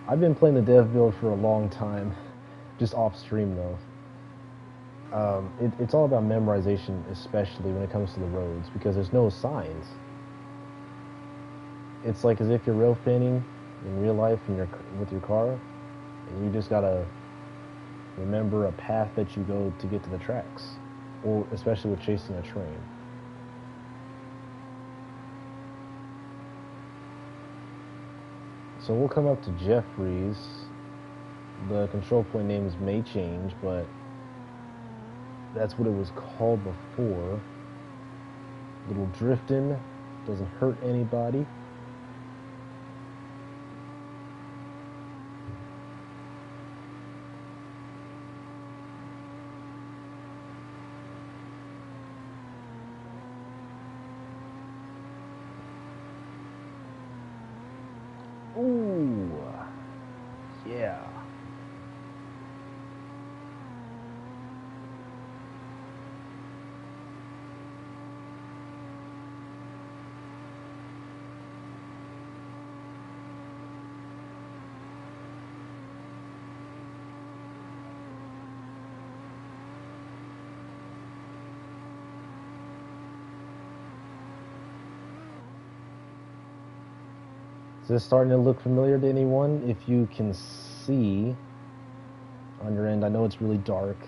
I've been playing the dev build for a long time, just off stream though. It's all about memorization, especially when it comes to the roads, because there's no signs. It's like as if you're rail fanning in real life with your car, and you just gotta remember a path that you go to get to the tracks, or especially with chasing a train. So we'll come up to Jeffries. The control point names may change, but that's what it was called before. Little drifting, doesn't hurt anybody. Ooh, yeah. Is this starting to look familiar to anyone? If you can see on your end, I know it's really dark.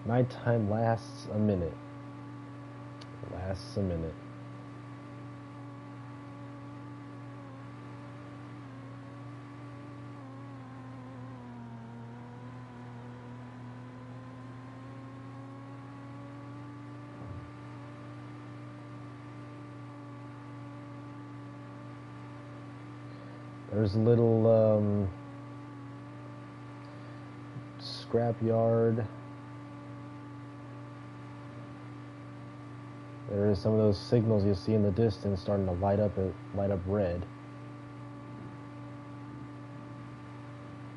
Nighttime lasts a minute. Lasts a minute. There's a little scrap yard. There is some of those signals you see in the distance starting to light up red.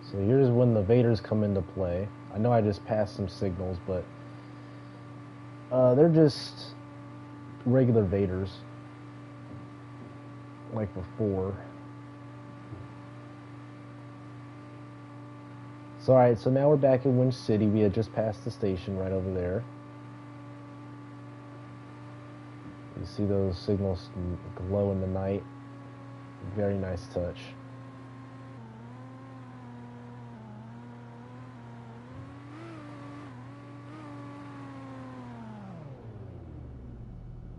So here's when the Vaders come into play. I know I just passed some signals, but they're just regular Vaders, like before. So alright, so now we're back in Winch City. We had just passed the station right over there. You see those signals glow in the night. Very nice touch.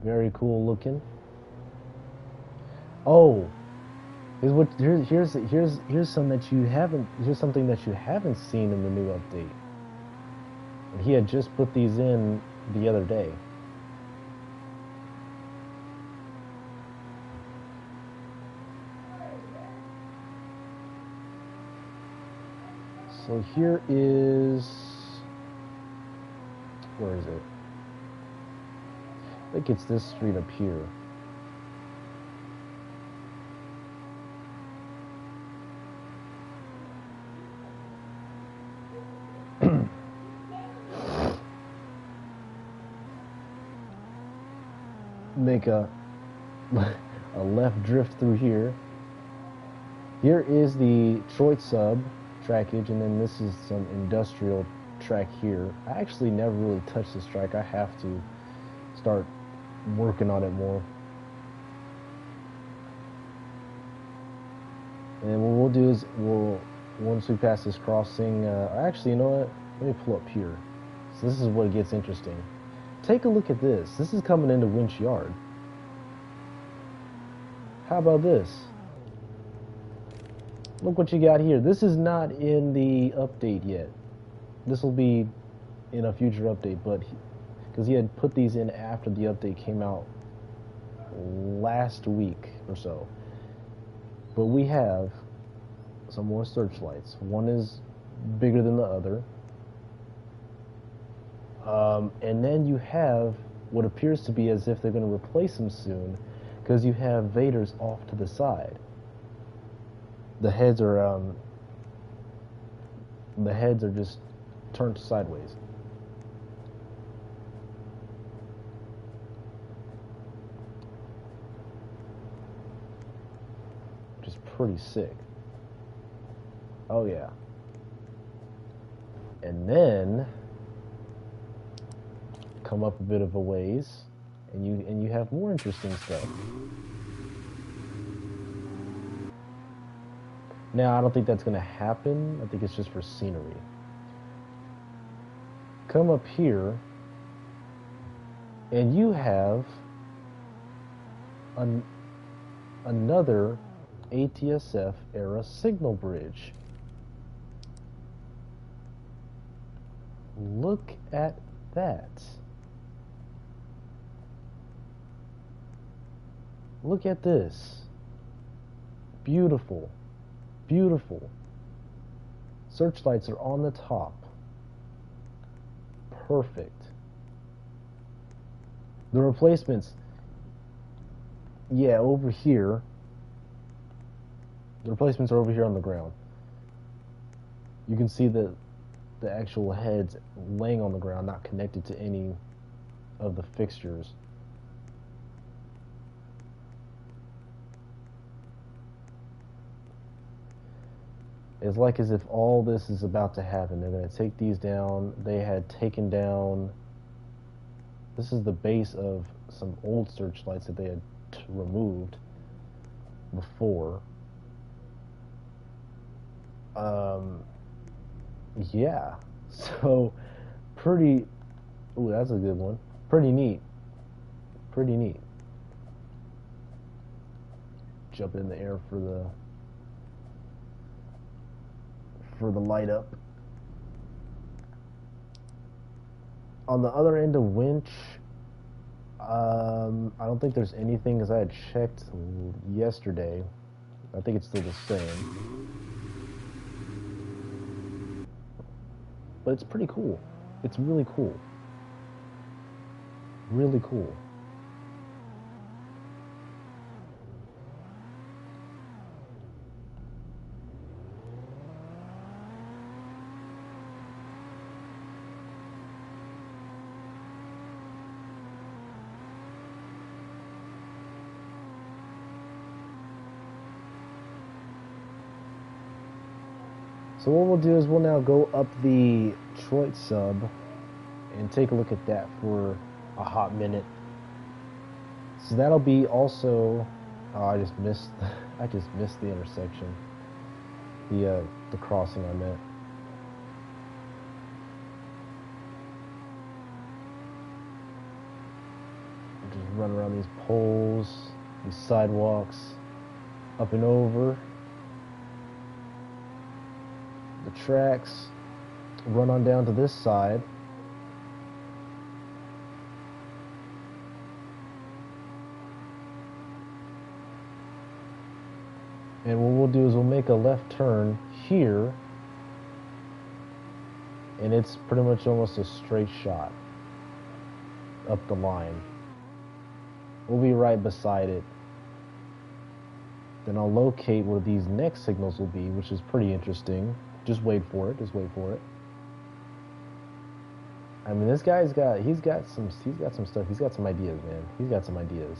Very cool looking. Oh, here's some that you haven't. Here's something that you haven't seen in the new update. And he had just put these in the other day. So here is, where is it? I think it's this street up here. Make a left drift through here. Here is the Troit sub trackage, and then this is some industrial track here. I actually never really touched this track. I have to start working on it more. And what we'll do is once we pass this crossing, actually, you know what? Let me pull up here. So this is what gets interesting. Take a look at this. This is coming into Winch Yard. How about this? Look what you got here. This is not in the update yet. This will be in a future update, but because he had put these in after the update came out last week or so. But we have some more searchlights. One is bigger than the other. And then you have what appears to be as if they're going to replace them soon, because you have Vader's off to the side. The heads are just turned sideways. Which is pretty sick. Oh yeah. And then come up a bit of a ways, and you have more interesting stuff. Now, I don't think that's going to happen. I think it's just for scenery. Come up here, and you have another ATSF era signal bridge. Look at that. Look at this. Beautiful. Beautiful. Searchlights are on the top. Perfect. The replacements, yeah, over here. The replacements are over here on the ground. You can see the actual heads laying on the ground, not connected to any of the fixtures. It's like as if all this is about to happen. They're going to take these down. They had taken down, this is the base of some old searchlights that they had removed before. Yeah, so pretty, ooh, that's a good one. Pretty neat. Pretty neat. Jump in the air for the light up. On the other end of Winch, I don't think there's anything, as I had checked yesterday. I think it's still the same. But it's pretty cool. It's really cool. Really cool. So what we'll do is we'll now go up the Troit sub and take a look at that for a hot minute. So that'll be also. Oh, I just missed. I just missed the intersection. The crossing I meant. Just run around these poles, these sidewalks, up and over the tracks. Run on down to this side. And what we'll do is we'll make a left turn here, and it's pretty much almost a straight shot up the line. We'll be right beside it. Then I'll locate where these next signals will be, which is pretty interesting. Just wait for it. Just wait for it. I mean, this guy's got he's got some stuff. He's got some ideas, man. He's got some ideas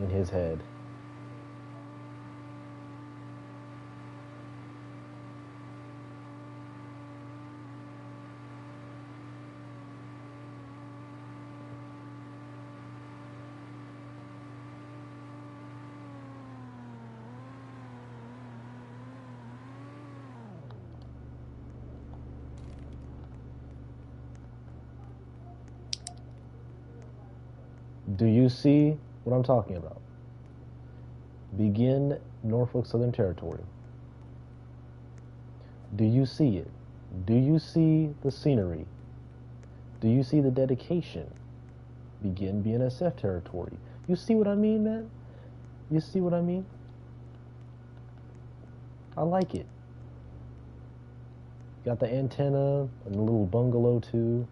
in his head. Do you see what I'm talking about? Begin Norfolk Southern Territory. Do you see it? Do you see the scenery? Do you see the dedication? Begin BNSF territory. You see what I mean, man? You see what I mean? I like it. Got the antenna and the little bungalow too.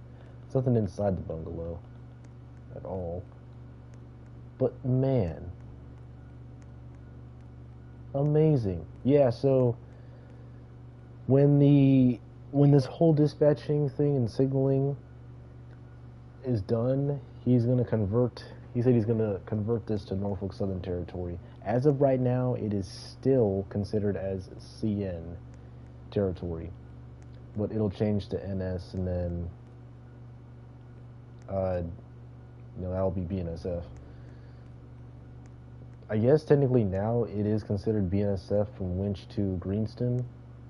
There's nothing inside the bungalow at all. But man, amazing. Yeah, so when this whole dispatching thing and signaling is done, he said he's gonna convert this to Norfolk Southern Territory. As of right now, it is still considered as CN territory, but it'll change to NS, and then that'll be BNSF. I guess technically now it is considered BNSF from Winch to Greenston,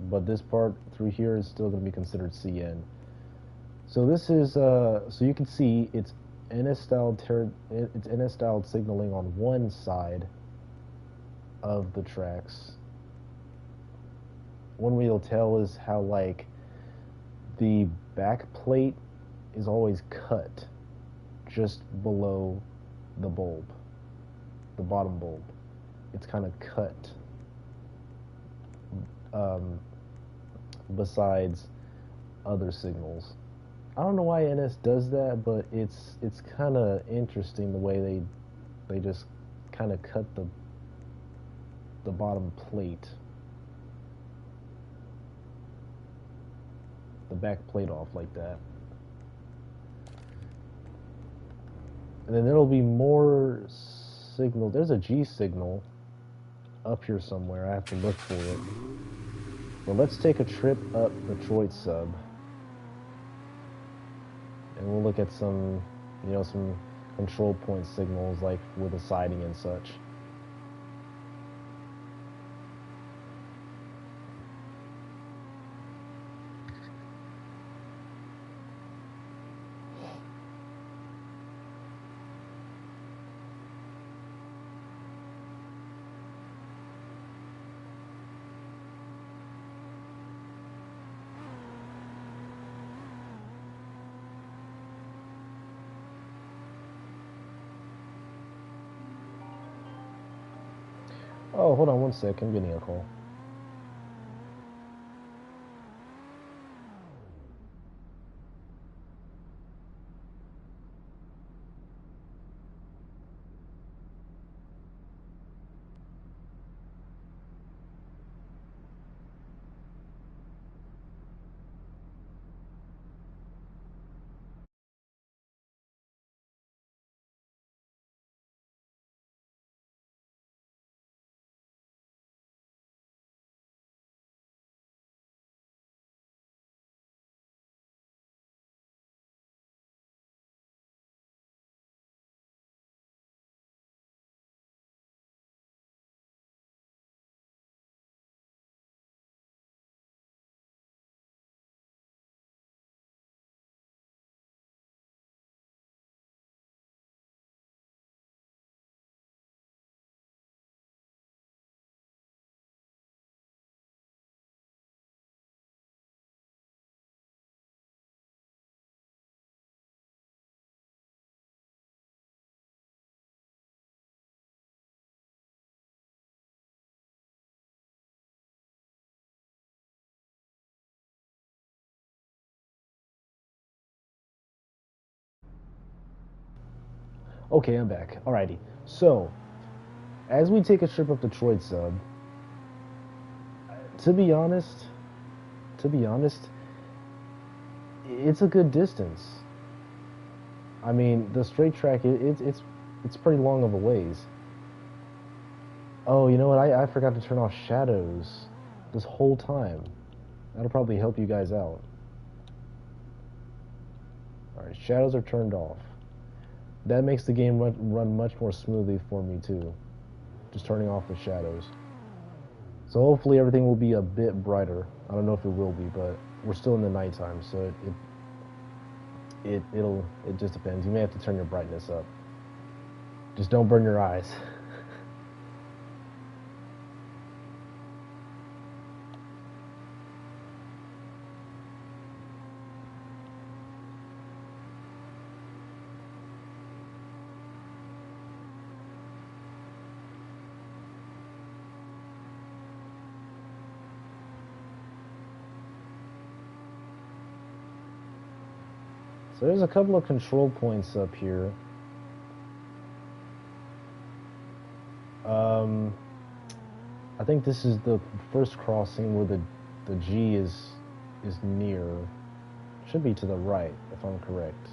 but this part through here is still going to be considered CN. So this is so you can see it's NS styled signaling on one side of the tracks. One way you'll tell is how like the back plate is always cut just below the bulb, the bottom bulb. It's kind of cut besides other signals. I don't know why NS does that, but it's kind of interesting the way they just kind of cut the bottom plate, the back plate off like that. And then there'll be more signal. There's a G signal up here somewhere. I have to look for it. But let's take a trip up the Detroit sub, and we'll look at some control point signals like with the siding and such. Oh, hold on one second. I'm getting a call. Okay, I'm back. Alrighty. So, as we take a trip up Detroit sub, to be honest, to be honest, it's a good distance. I mean, the straight track, it's pretty long of a ways. Oh, you know what? I forgot to turn off shadows this whole time. That'll probably help you guys out. Alright, shadows are turned off. That makes the game run much more smoothly for me too. Just turning off the shadows. So hopefully everything will be a bit brighter. I don't know if it will be, but we're still in the nighttime, so it just depends. You may have to turn your brightness up. Just don't burn your eyes. So there's a couple of control points up here. I think this is the first crossing where the G is near. Should be to the right, if I'm correct.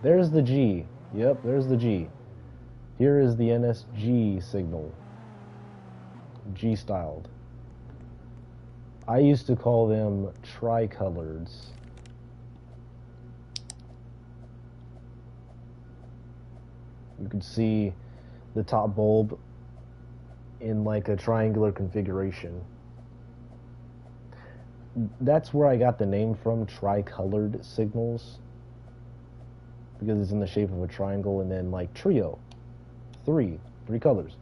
There's the G. Yep, there's the G. Here is the NSG signal. G-styled. I used to call them tricoloreds. You can see the top bulb in like a triangular configuration. That's where I got the name from, tricolored signals, because it's in the shape of a triangle, and then like trio, three colors,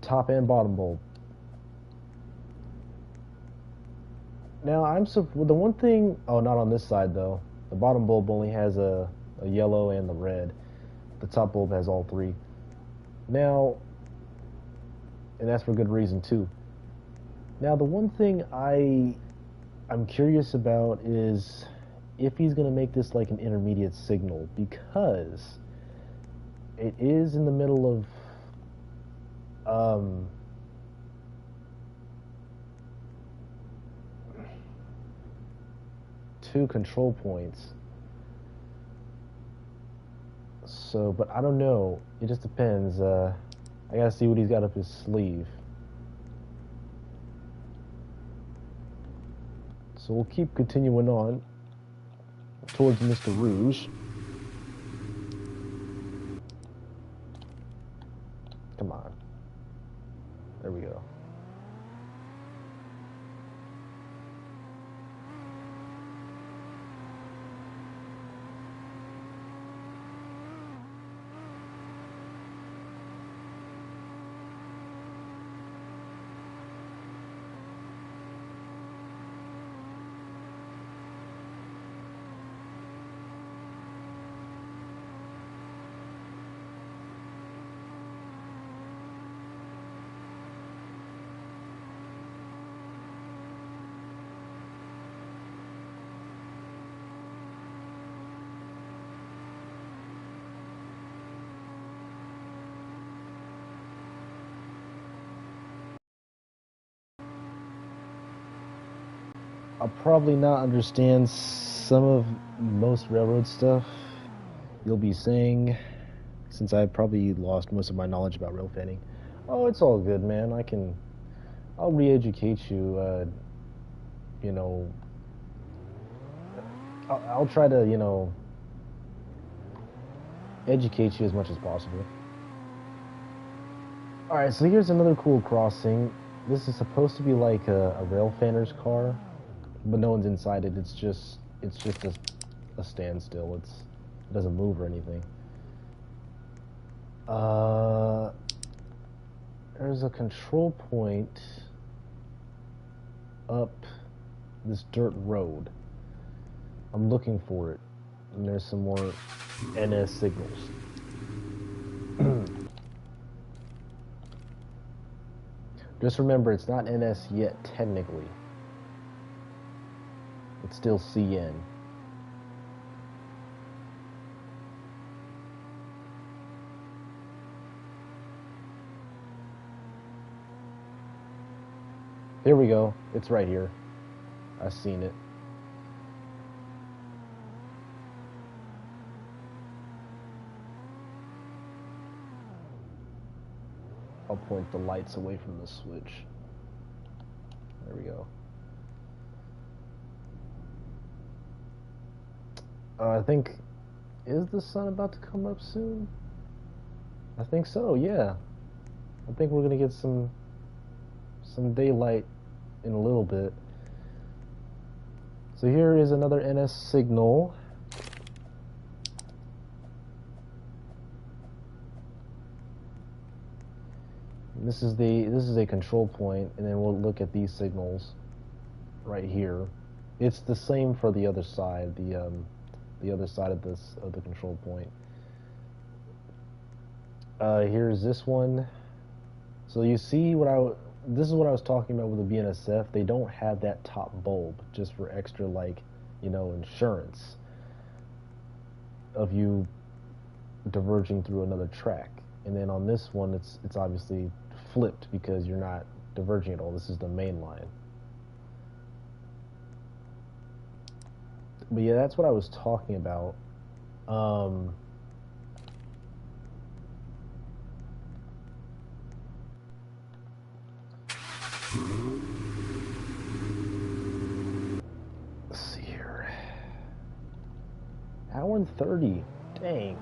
top and bottom bulb. Now the one thing, oh, not on this side though. The bottom bulb only has a yellow and the red. The top bulb has all three. Now, and that's for good reason too. Now, the one thing I'm curious about is if he's going to make this like an intermediate signal, because it is in the middle of two control points. So, but I don't know. It just depends. I gotta see what he's got up his sleeve. So we'll keep continuing on towards Mr. Rouge. Come on. There we go. I'll probably not understand some of most railroad stuff you'll be saying, since I've probably lost most of my knowledge about rail fanning. Oh, it's all good, man. I'll re-educate you. You know, I'll try to, educate you as much as possible. Alright, so here's another cool crossing. This is supposed to be like a rail fanner's car, but no one's inside it. It's just a standstill. It doesn't move or anything. There's a control point up this dirt road. I'm looking for it, and there's some more NS signals. Just remember, it's not NS yet, technically. It's still CN. Here we go. It's right here. I've seen it. I'll point the lights away from the switch. There we go. I think, is the sun about to come up soon? I think so, yeah. I think we're gonna get some daylight in a little bit. So here is another NS signal. This is a control point, and then we'll look at these signals right here. It's the same for the other side, the other side of the control point. Here's this one. So you see this is what I was talking about with the BNSF. They don't have that top bulb just for extra, like, you know, insurance of you diverging through another track. And then on this one, it's obviously flipped because you're not diverging at all. This is the main line. But yeah, that's what I was talking about. Let's see here. Hour and 30. Dang.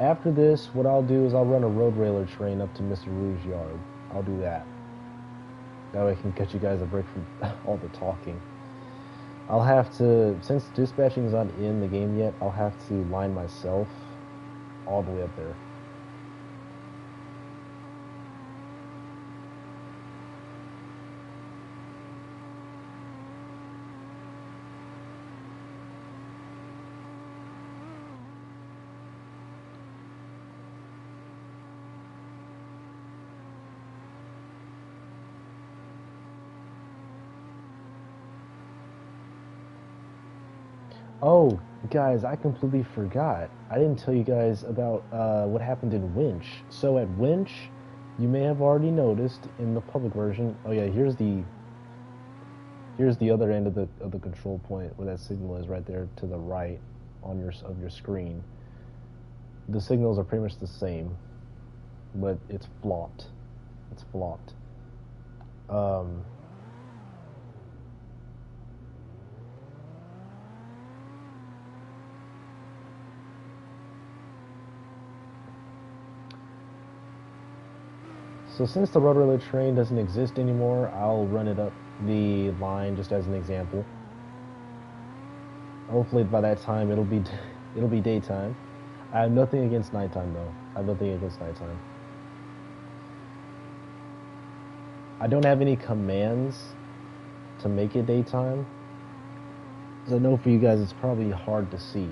After this, what I'll do is I'll run a road railer train up to Mr. Rouge's yard. I'll do that. That way I can catch you guys a break from all the talking. I'll have to, since dispatching is not in the game yet, I'll have to line myself all the way up there. Oh, guys, I completely forgot. I didn't tell you guys about what happened in Winch. So at Winch, you may have already noticed in the public version. Oh yeah, here's the other end of the control point where that signal is, right there to the right on your screen. The signals are pretty much the same, but it's flopped. It's flopped. So since the road railer train doesn't exist anymore, I'll run it up the line just as an example. Hopefully by that time it'll be daytime. I have nothing against nighttime though. I have nothing against nighttime. I don't have any commands to make it daytime, because I know for you guys it's probably hard to see.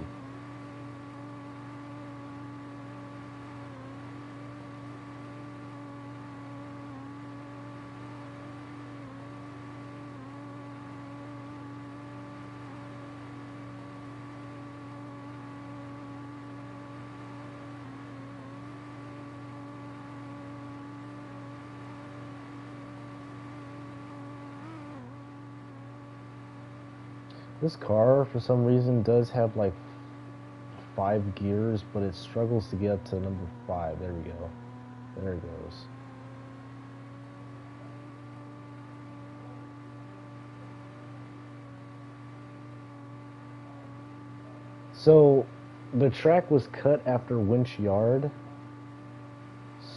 This car, for some reason, does have like 5 gears, but it struggles to get up to number 5. There we go. There it goes. So, the track was cut after Winch Yard.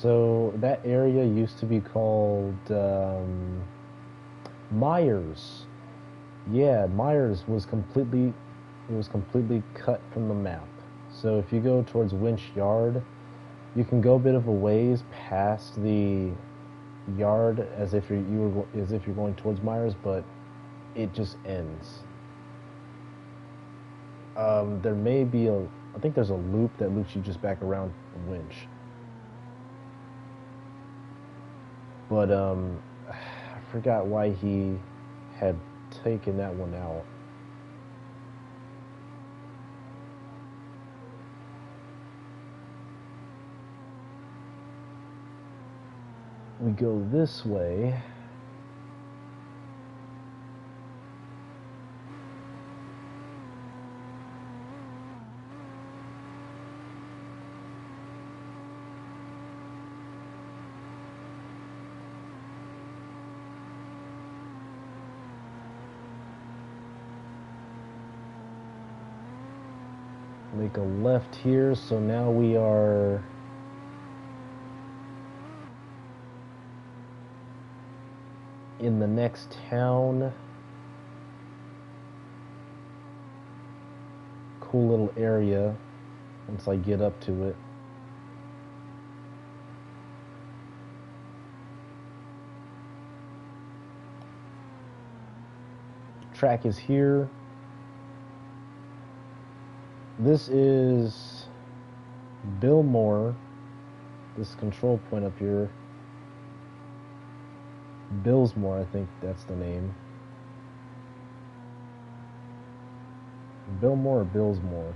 So, that area used to be called Myers. Yeah, Myers was completely cut from the map. So if you go towards Winch Yard, you can go a bit of a ways past the yard as if you're going towards Myers, but it just ends. There may be I think there's a loop that loops you just back around Winch. But I forgot why he had taken that one out. we go this way. Make a left here, so now we are in the next town. Cool little area once I get up to it. Track is here. This is Billmore, this control point up here. Billsmore, I think that's the name. Billmore or Billsmore.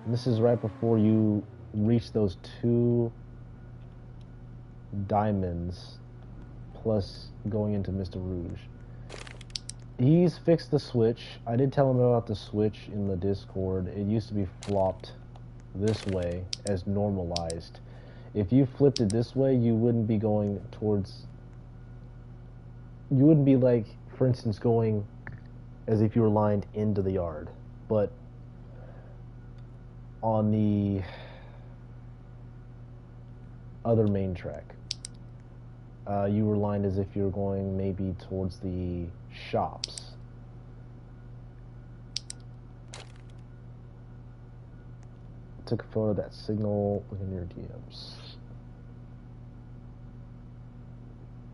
And this is right before you reach those 2 diamonds, plus going into Mr. Rouge. He's fixed the switch. I did tell him about the switch in the Discord. It used to be flopped this way as normalized. If you flipped it this way, you wouldn't be going towards... You wouldn't be, like, for instance, going as if you were lined into the yard. But on the other main track, you were lined as if you were going maybe towards the shops. Took a photo of that signal. Look in your DMs.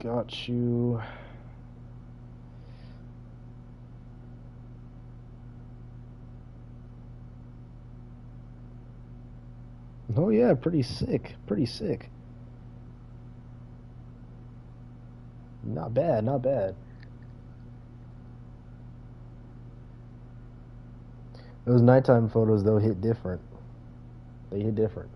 Got you. Oh yeah, pretty sick. Pretty sick. Not bad, not bad. Those nighttime photos, though, hit different. They hit different.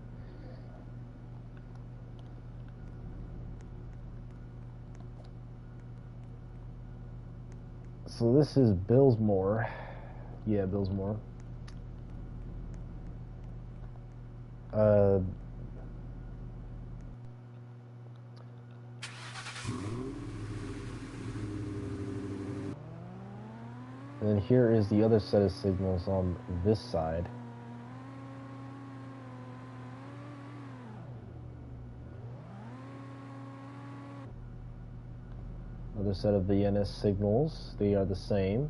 So this is Billsmore. Yeah, Billsmore. And then here is the other set of signals on this side. Another set of the NS signals. They are the same.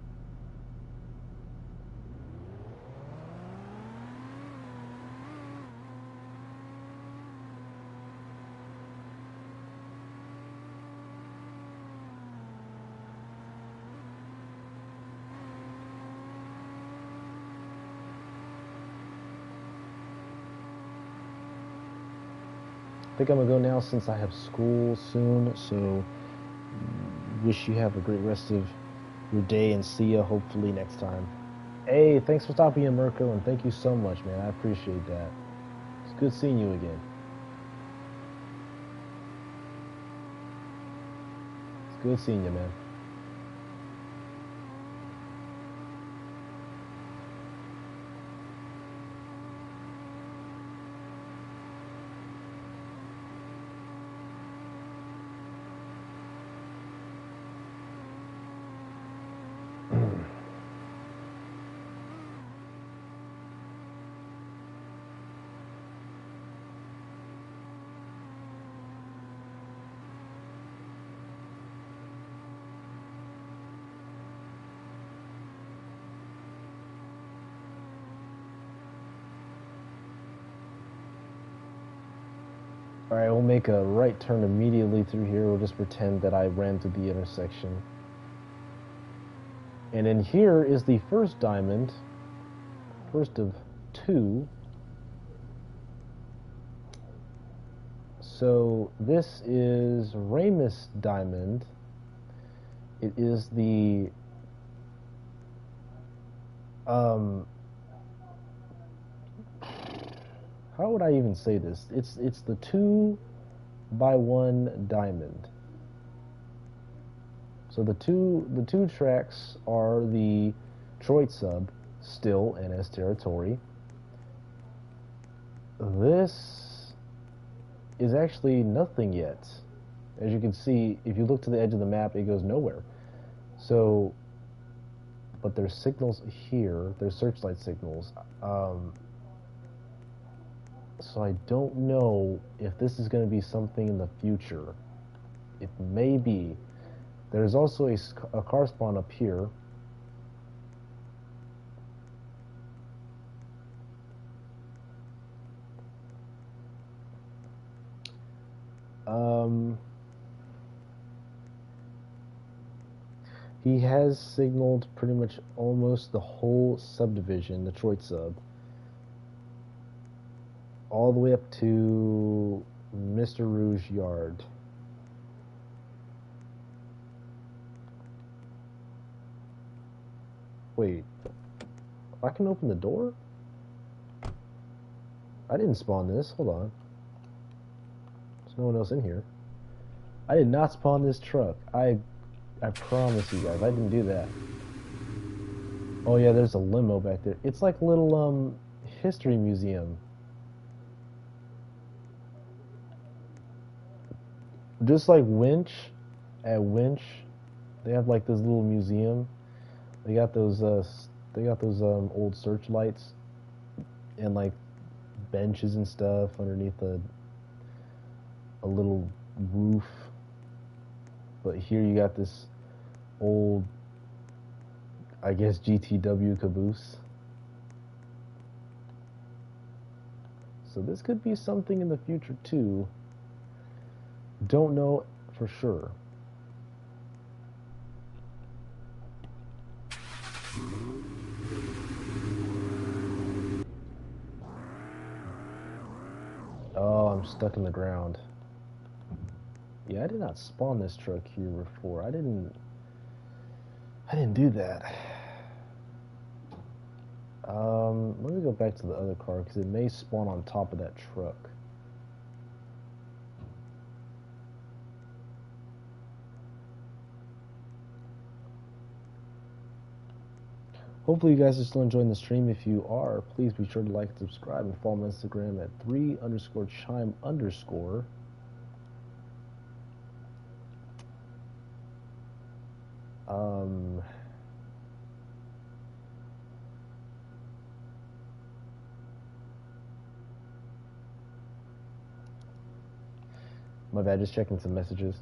I think I'm gonna go now since I have school soon, so wish you have a great rest of your day and see ya hopefully next time. Hey, thanks for stopping in, Mirko, and thank you so much, man. I appreciate that. It's good seeing you again. It's good seeing you, man. Alright, we'll make a right turn immediately through here. We'll just pretend that I ran through the intersection. And in here is the first diamond. First of 2. So this is Ramus Diamond. It is the how would I even say this? It's the 2 by 1 diamond. So the two tracks are the Troit sub, still NS territory. This is actually nothing yet. As you can see, if you look to the edge of the map, it goes nowhere. So, but there's signals here. There's searchlight signals. So I don't know if this is going to be something in the future. It may be. There's also a car spawn up here. He has signaled pretty much almost the whole subdivision, the Troit sub, all the way up to Mr. Rouge Yard. Wait, I can open the door? I didn't spawn this. Hold on. There's no one else in here. I did not spawn this truck. I promise you guys, I didn't do that. Oh yeah, there's a limo back there. It's like a little history museum. Just like Winch, at Winch, they have like this little museum. They got those old searchlights and like benches and stuff underneath a little roof. But here you got this old, I guess, GTW caboose. So this could be something in the future too. Don't know for sure. Oh, I'm stuck in the ground. Yeah, I did not spawn this truck here before. I didn't do that. Let me go back to the other car because it may spawn on top of that truck. Hopefully you guys are still enjoying the stream. If you are, please be sure to like and subscribe and follow me on Instagram at 3_chime_. My bad, just checking some messages.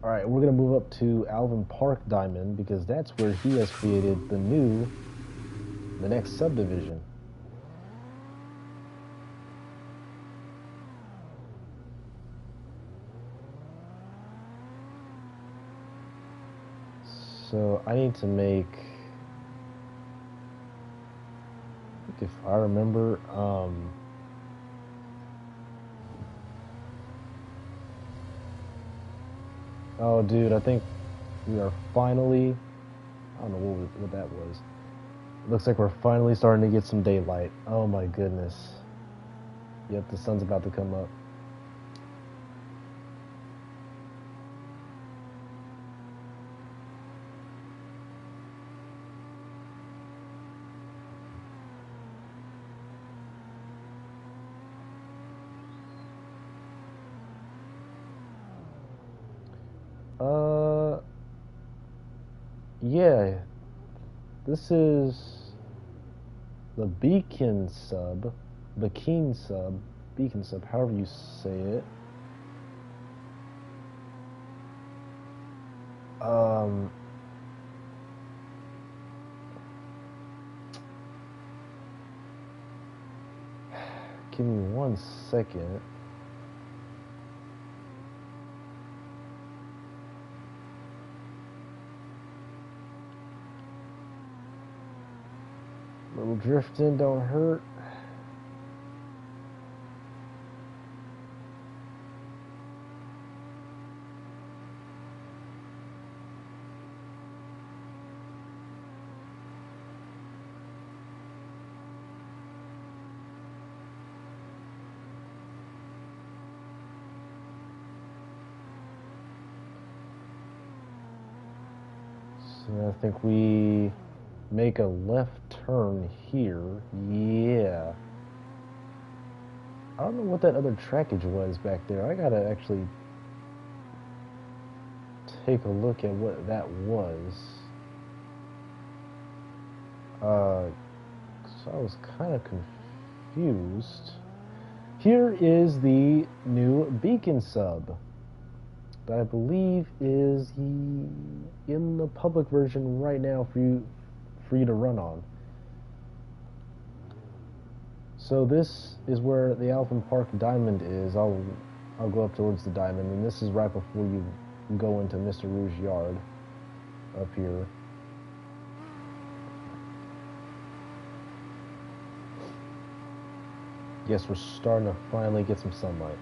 Alright, we're going to move up to Alvin Park Diamond because that's where he has created the next subdivision. So I need to make, I think if I remember, oh dude, I think we are finally, I don't know what that was. It looks like we're finally starting to get some daylight. Oh my goodness. Yep, the sun's about to come up. Yeah, this is the Beacon sub, Beacon sub, however you say it. Give me 1 second. Little drifting don't hurt. So I think we make a left turn here. Yeah. I don't know what that other trackage was back there. I gotta actually take a look at what that was. So I was kind of confused. Here is the new beacon sub that I believe is in the public version right now for you to run on. So this is where the Alvin Park Diamond is. I'll go up towards the diamond, and this is right before you go into Mr. Rouge's yard up here. Yes, we're starting to finally get some sunlight.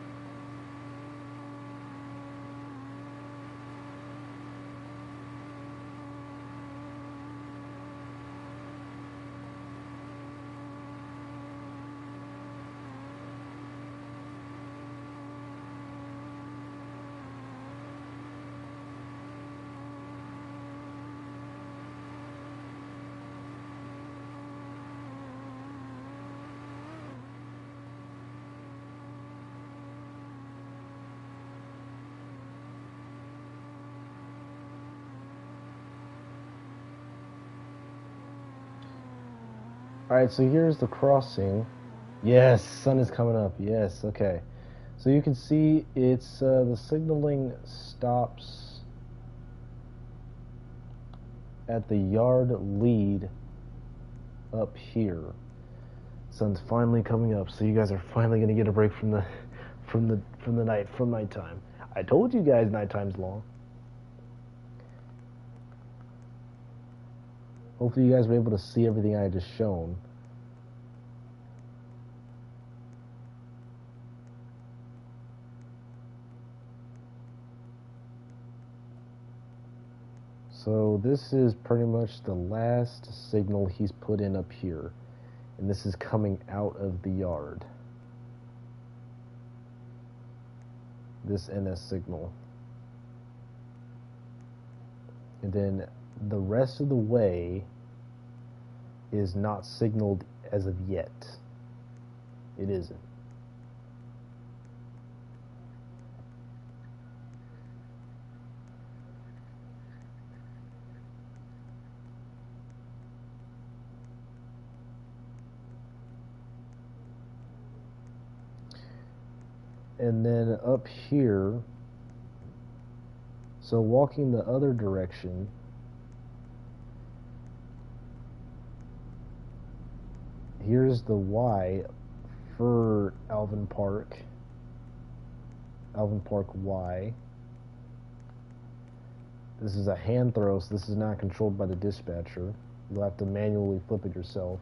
Alright, so here's the crossing. Yes, sun is coming up. Yes, okay. So you can see it's the signaling stops at the yard lead up here. Sun's finally coming up, so you guys are finally gonna get a break from nighttime. I told you guys nighttime's long. Hopefully you guys were able to see everything I just shown. So this is pretty much the last signal he's put in up here. And this is coming out of the yard. This NS signal. And then the rest of the way is not signaled as of yet. It isn't. And then up here, so walking the other direction, here's the Y for Alvin Park Y. This is a hand throw, so this is not controlled by the dispatcher. You'll have to manually flip it yourself.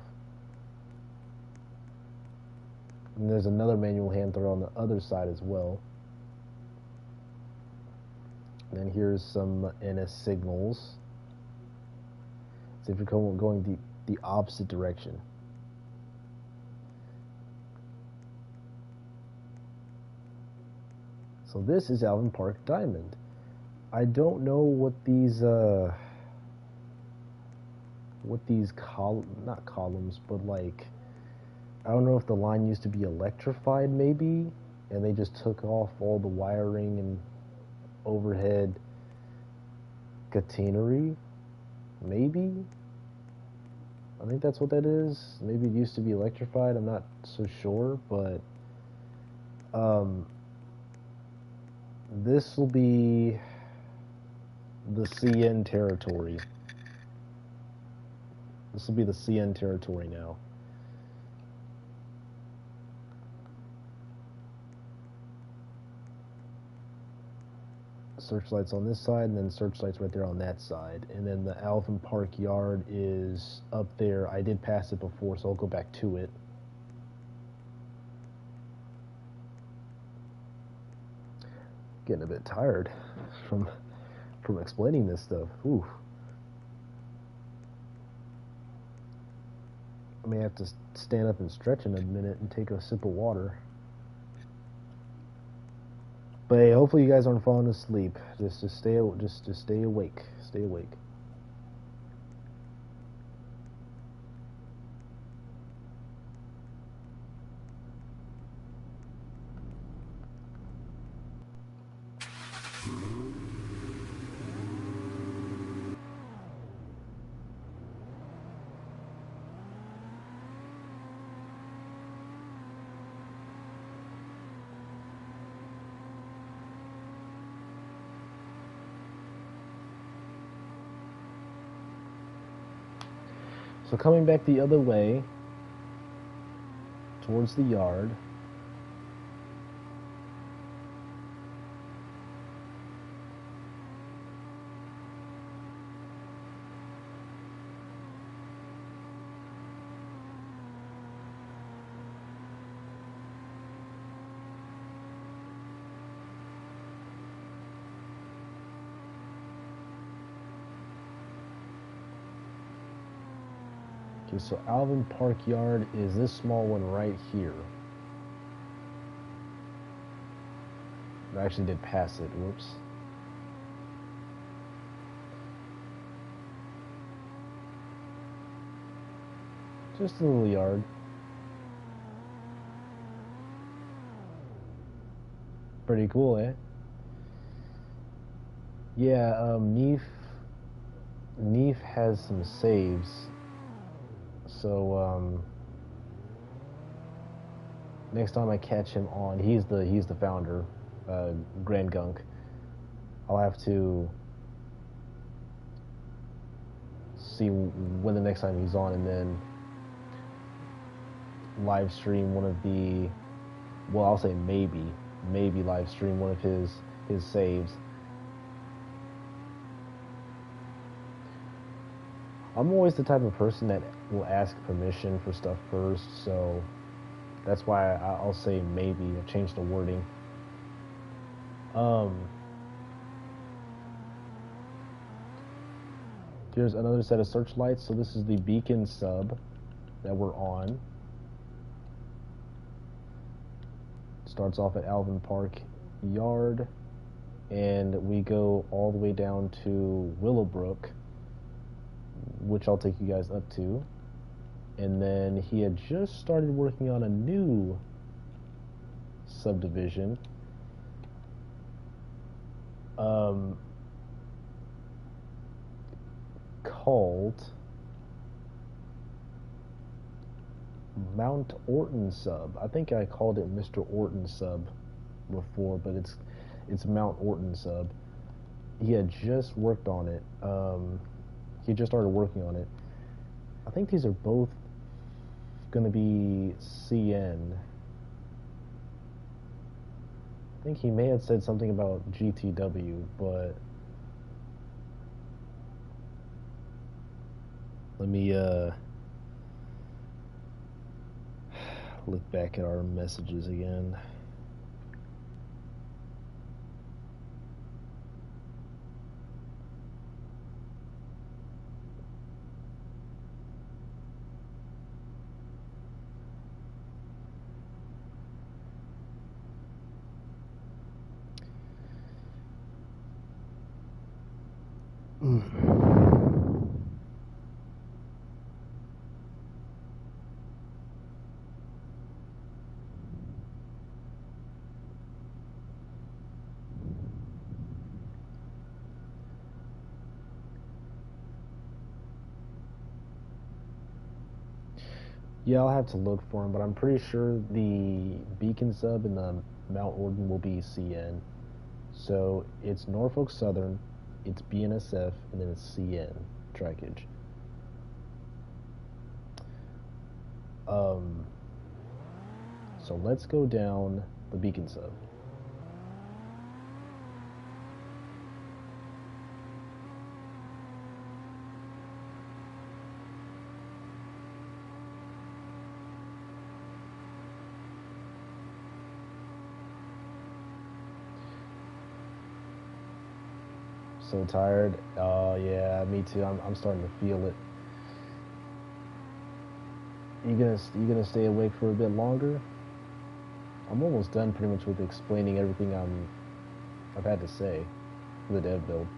And there's another manual hand throw on the other side as well. And then here's some NS signals. So if you're going the opposite direction. So this is Alvin Park Diamond. I don't know what these not columns, but like, I don't know if the line used to be electrified maybe, and they just took off all the wiring and overhead catenary, maybe? I think that's what that is. Maybe it used to be electrified, I'm not so sure, but this will be the CN territory. This will be the CN territory now. Searchlights on this side, and then searchlights right there on that side. And then the Alvin Park yard is up there. I did pass it before, so I'll go back to it. Getting a bit tired from explaining this stuff. Ooh. I may have to stand up and stretch in a minute and take a sip of water. But hey, hopefully you guys aren't falling asleep. Just stay awake. Stay awake. So coming back the other way towards the yard. Okay, so Alvin Park Yard is this small one right here. I actually did pass it, whoops. Just a little yard. Pretty cool, eh? Yeah, Neef has some saves. So next time I catch him on, he's the founder, Grand Gunk. I'll have to see when the next time he's on, and then live stream one of the, well, I'll say maybe live stream one of his saves. I'm always the type of person that will ask permission for stuff first, so that's why I'll say maybe. I've changed the wording. Here's another set of searchlights. So this is the beacon sub that we're on. Starts off at Alvin Park Yard, and we go all the way down to Willowbrook, which I'll take you guys up to. And then he had just started working on a new subdivision. Called Mount Orton Sub. I think I called it Mr. Orton Sub before, but it's Mount Orton Sub. He had just worked on it. He just started working on it. I think these are both going to be CN. I think he may have said something about GTW, but let me look back at our messages again. Yeah, I'll have to look for him, but I'm pretty sure the Beacon sub and the Mount Orton will be CN. So it's Norfolk Southern, it's BNSF, and then it's CN trackage. So let's go down the Beacon sub. So tired. Yeah, me too. I'm starting to feel it. You gonna stay awake for a bit longer? I'm almost done pretty much with explaining everything I've had to say for the dev build.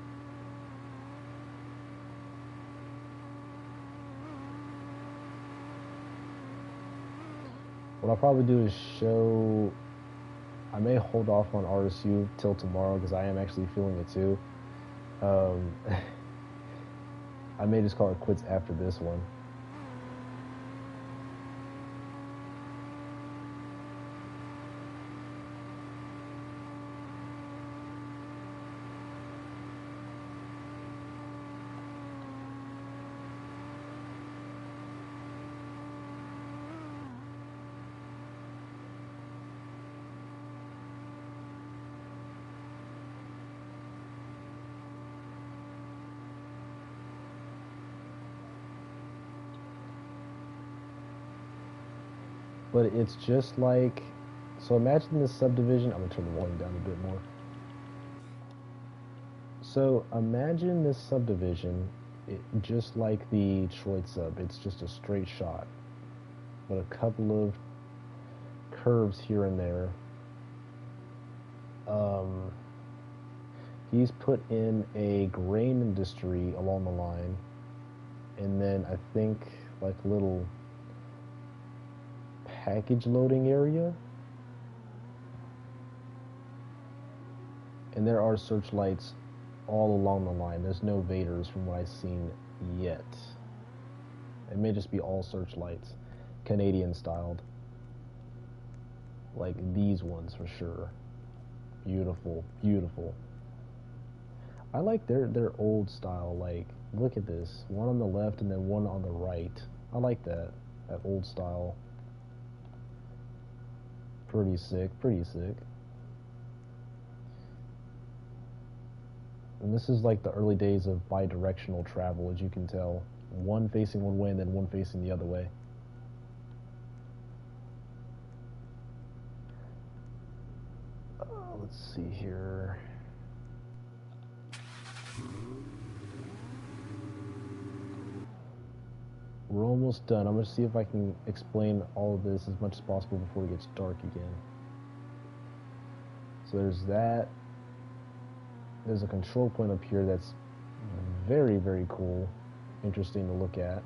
What I'll probably do is show. I may hold off on RSU till tomorrow because I am actually feeling it too. I may just call it quits after this one. but it's just like, so imagine this subdivision. I'm gonna turn the volume down a bit more. So imagine this subdivision, just like the Detroit sub. It's just a straight shot, but a couple of curves here and there. He's put in a grain industry along the line, and then I think like a little package loading area. And there are searchlights all along the line. There's no Vaders from what I've seen yet. It may just be all searchlights, Canadian styled. Like these ones for sure. Beautiful, beautiful. I like their old style. Like, look at this. One on the left and then one on the right. I like that. That old style. Pretty sick, pretty sick. And this is like the early days of bi-directional travel, as you can tell. One facing one way and then one facing the other way. Let's see here. We're almost done. I'm going to see if I can explain all of this as much as possible before it gets dark again. So there's that. There's a control point up here that's very, very cool. Interesting to look at.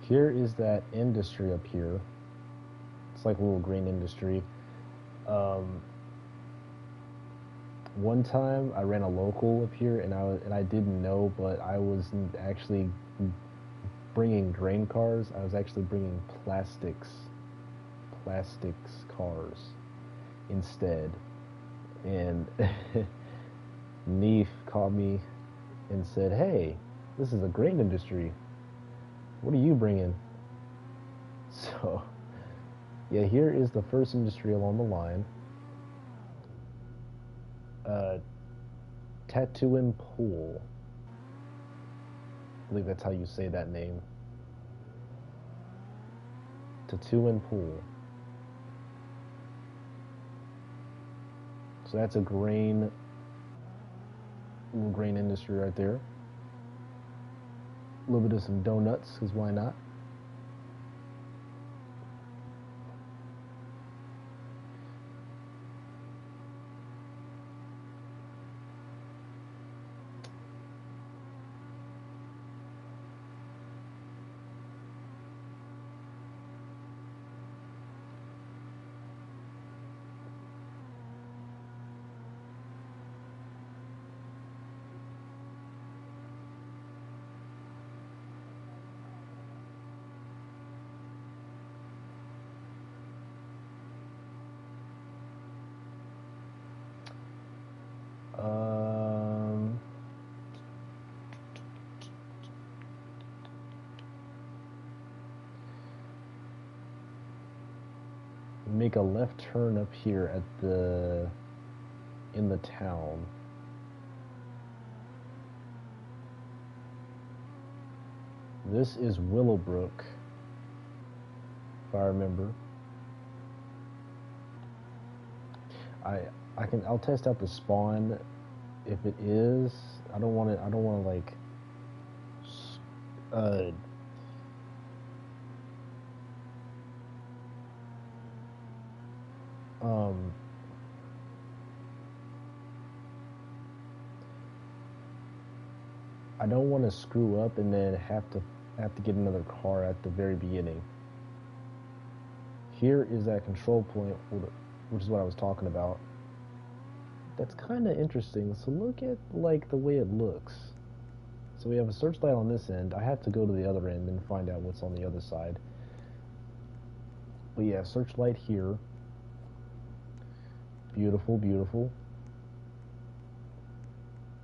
Here is that industry up here. It's like a little green industry. One time I ran a local up here, and I didn't know, but I wasn't actually bringing grain cars. I was actually bringing plastics cars instead. And Neef called me and said, "Hey, this is a grain industry. What are you bringing?" So, yeah, here is the first industry along the line. Tatooine Pool. I believe that's how you say that name. Tatooine Pool. So that's a little grain industry right there. A little bit of some donuts, because why not? Make a left turn up here in the town. This is Willowbrook, if I remember. I'll test out the spawn. If it is, I don't want to like I don't want to screw up and then have to get another car at the very beginning. Here is that control point, which is what I was talking about. That's kind of interesting. So look at like the way it looks. So we have a searchlight on this end. I have to go to the other end and find out what's on the other side. But yeah, searchlight here. Beautiful, beautiful.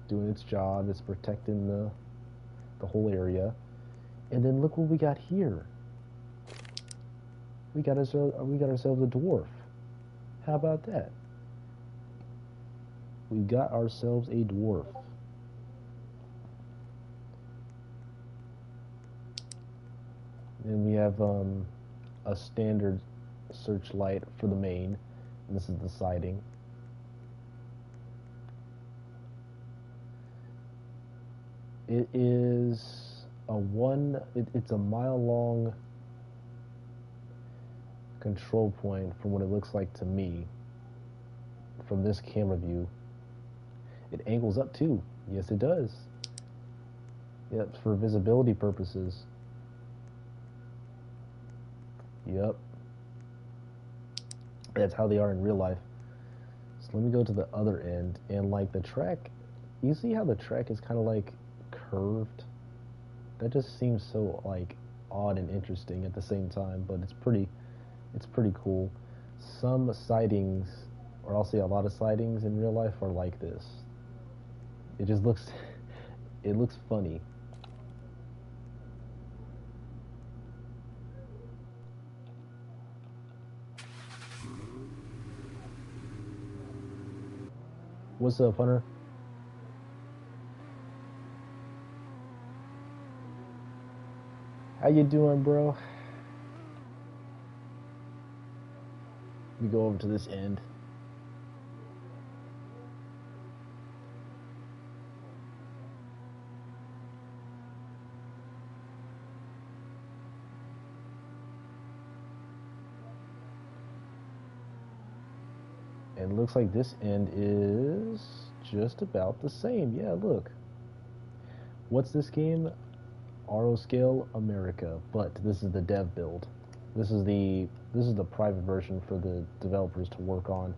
Doing its job. It's protecting the whole area. And then look what we got here. We got ourselves a dwarf. How about that? We got ourselves a dwarf. And we have a standard searchlight for the main. And this is the siding. It is it's a mile long control point from what it looks like to me from this camera view. It angles up too. Yes, it does. Yep, for visibility purposes. Yep. That's how they are in real life. So let me go to the other end, and like the track, you see how the track is kind of like curved? That just seems so like odd and interesting at the same time, but it's pretty cool. Some sightings, or I'll say a lot of sightings in real life, are like this. It just looks it looks funny. What's up, Hunter? How you doing, bro? We go over to this end. And it looks like this end is just about the same. Yeah, look. What's this game? Aeroscale America, but this is the dev build. This is the private version for the developers to work on.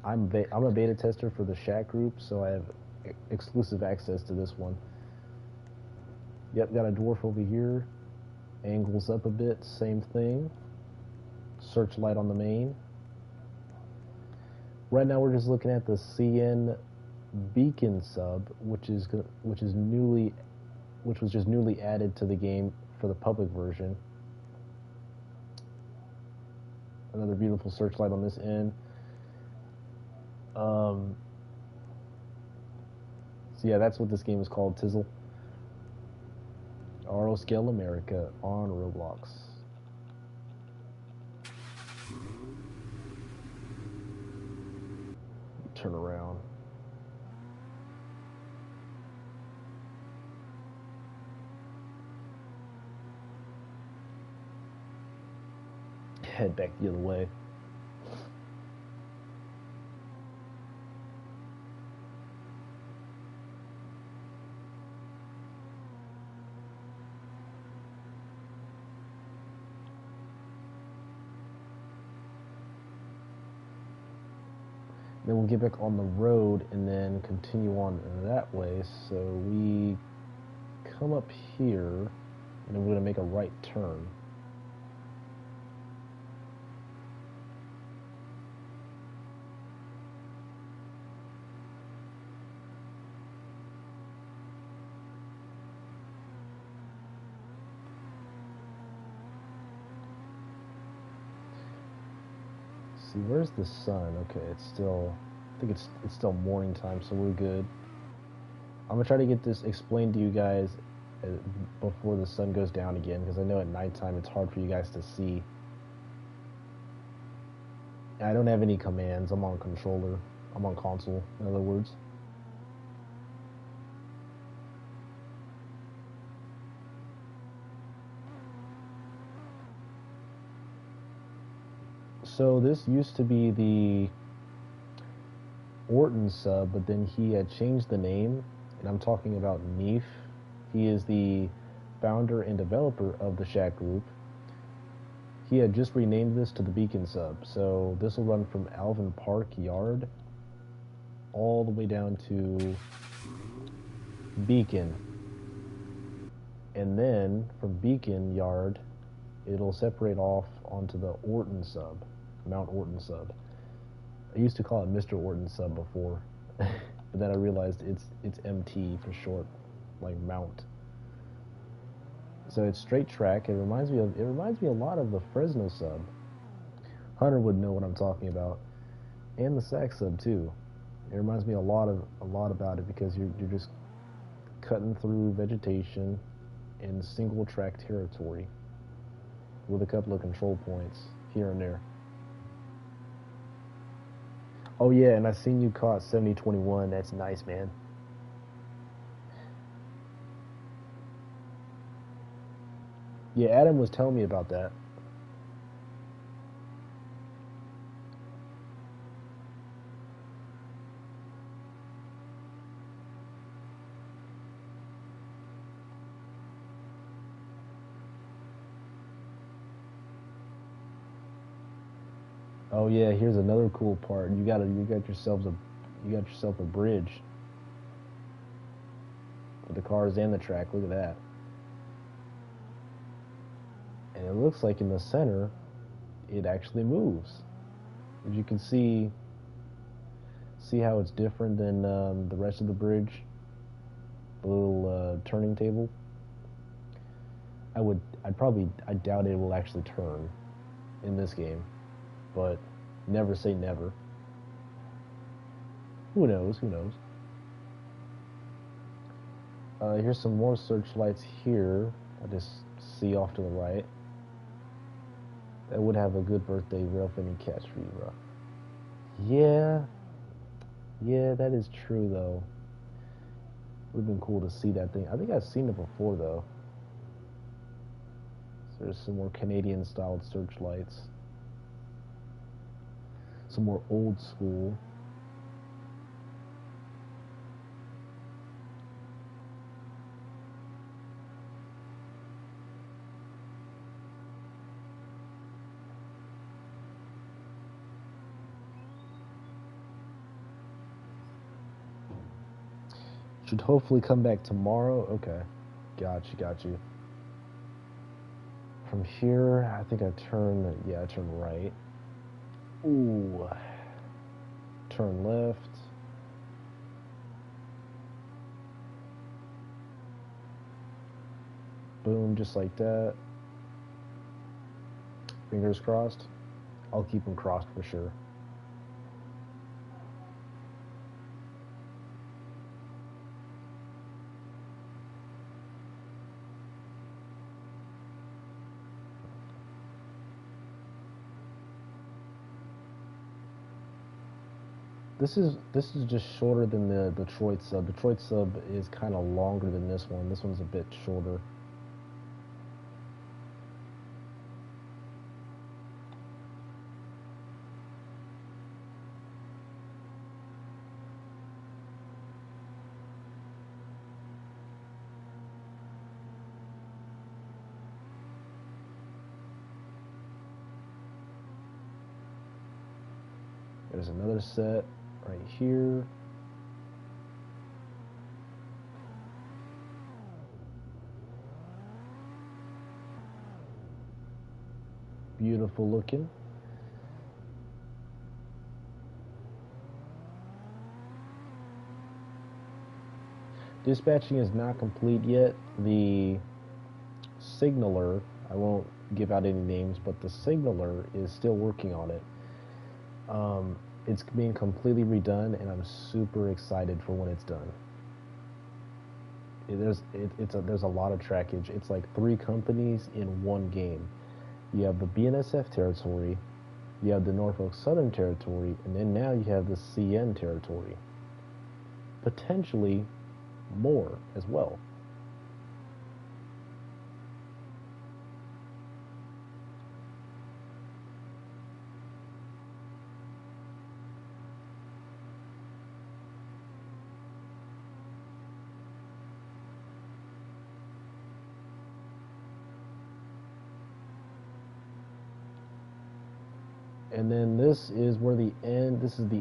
I'm a beta tester for the Shack group, so I have exclusive access to this one. Yep, got a dwarf over here. Angles up a bit, same thing. Searchlight on the main. Right now we're just looking at the CN Beacon sub, which was just newly added to the game for the public version. Another beautiful searchlight on this end. So yeah, that's what this game is called, Tizzle. Aeroscale America on Roblox. Turn around. Head back the other way. Then we'll get back on the road and then continue on that way. So we come up here and then we're going to make a right turn. See, where's the sun? Okay, it's still, I think it's still morning time, so we're good. I'm gonna try to get this explained to you guys before the sun goes down again, because I know at nighttime it's hard for you guys to see. I don't have any commands. I'm on controller. I'm on console, in other words. So this used to be the Orton sub, but then he had changed the name, and I'm talking about Neef. He is the founder and developer of the Shack group. He had just renamed this to the Beacon sub, so this will run from Alvin Park Yard all the way down to Beacon. And then from Beacon Yard, it'll separate off onto the Orton sub, Mount Orton sub. I used to call it Mr. Orton sub before, but then I realized it's MT for short, like Mount. So it's straight track. It reminds me a lot of the Fresno sub. Hunter would know what I'm talking about, and the Sac sub too. It reminds me a lot about it because you're just cutting through vegetation in single track territory with a couple of control points here and there. Oh yeah, and I seen you caught 7021. That's nice, man. Yeah, Adam was telling me about that. Oh yeah, here's another cool part. You got yourself a bridge for the cars and the track. Look at that. And it looks like in the center, it actually moves. As you can see how it's different than the rest of the bridge. The little turning table. I doubt it will actually turn in this game, but never say never. Who knows? Who knows? Here's some more searchlights here. I just see off to the right. That would have a good birthday Ralph any catch for you, bro. Yeah, that is true though. Would have been cool to see that thing. I think I've seen it before though. So there's some more Canadian styled searchlights. Some more old school. Should hopefully come back tomorrow. Okay. Got you. From here, I think I turn right. Ooh. Turn left. Boom, just like that. Fingers crossed. I'll keep them crossed for sure. This is just shorter than the Detroit sub. Detroit sub is kind of longer than this one. This one's a bit shorter. There's another set right here. Beautiful looking. Dispatching is not complete yet. The signaler, I won't give out any names, but the signaler is still working on it. It's being completely redone, and I'm super excited for when it's done. There's a lot of trackage. It's like 3 companies in one game. You have the BNSF territory, you have the Norfolk Southern territory, and then now you have the CN territory. Potentially more as well. And then this is the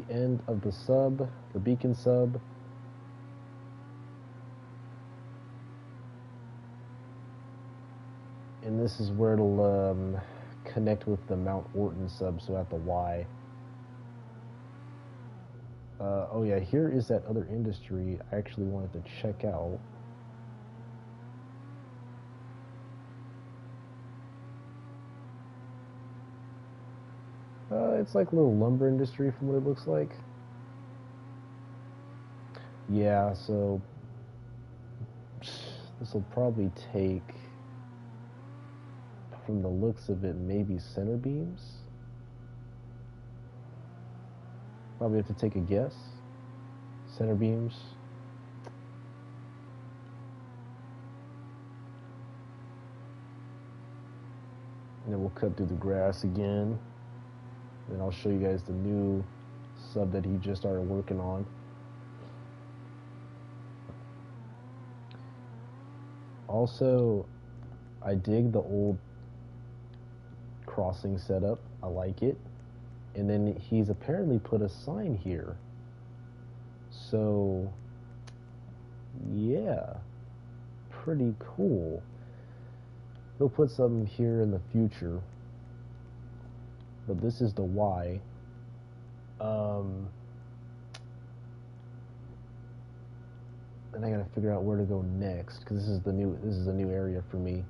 end of the sub, the Beacon sub. And this is where it'll connect with the Mount Orton sub, so at the Y. Oh yeah, here is that other industry I actually wanted to check out. It's like a little lumber industry from what it looks like. Yeah, so this will probably take, from the looks of it, maybe center beams. Probably have to take a guess. Center beams. And then we'll cut through the grass again. Then I'll show you guys the new sub that he just started working on. Also, I dig the old crossing setup. I like it. And then he's apparently put a sign here. So, yeah, pretty cool. He'll put something here in the future. But this is the Y. And I gotta figure out where to go next, because this is a new area for me.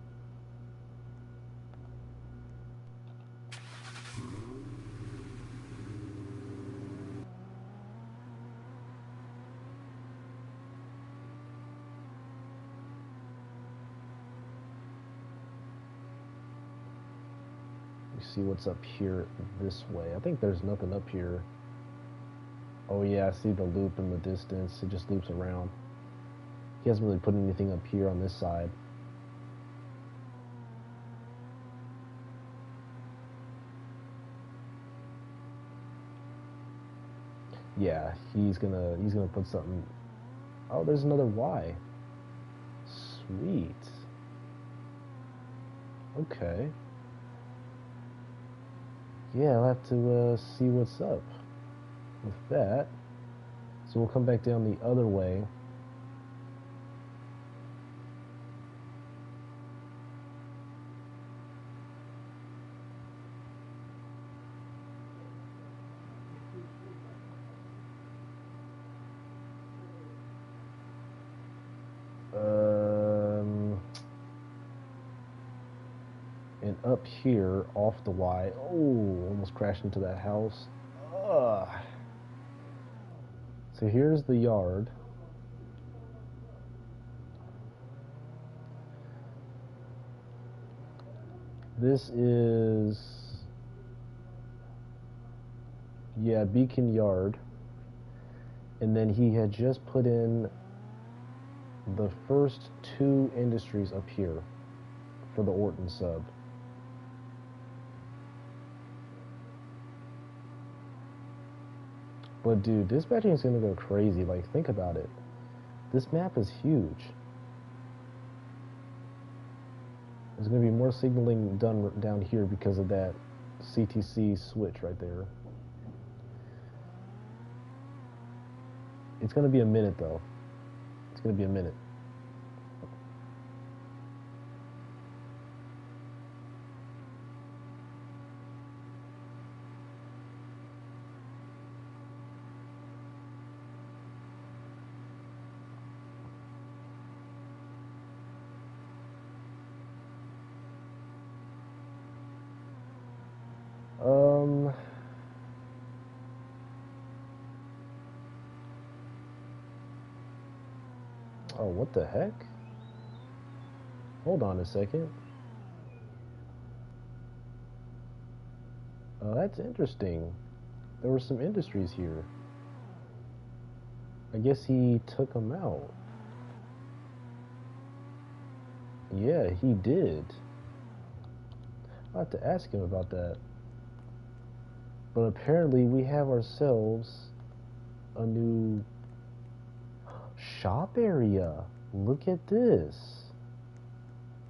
See what's up here this way. I think there's nothing up here. Oh yeah, I see the loop in the distance. It just loops around. He hasn't really put anything up here on this side. Yeah, he's gonna put something. Oh, there's another Y. Sweet. Okay. Yeah, I'll have to see what's up with that. So we'll come back down the other way. And up here, off the Y, oh, almost crashed into that house. Ugh. So here's the yard. This is, yeah, Beacon Yard. And then he had just put in the first two industries up here for the Orton sub. But dude, dispatching is gonna go crazy. Like, think about it. This map is huge. There's gonna be more signaling done down here because of that CTC switch right there. It's gonna be a minute though. It's gonna be a minute. Oh, what the heck? Hold on a second. Oh, that's interesting. There were some industries here. I guess he took them out. Yeah, he did. I'll have to ask him about that. But apparently we have ourselves a new shop area. Look at this.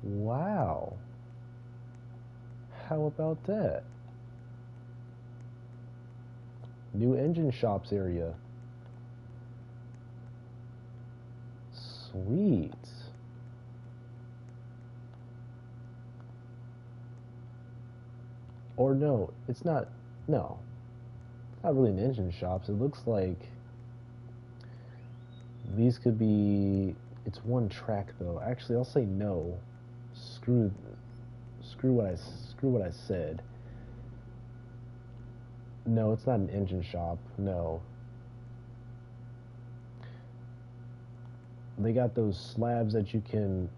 Wow. How about that? New engine shops area. Sweet. Or no, it's not. No, it's not really an engine shops. It looks like these could be. It's one track though. Actually, I'll say no. Screw, screw what I said. No, it's not an engine shop. No, they got those slabs that you can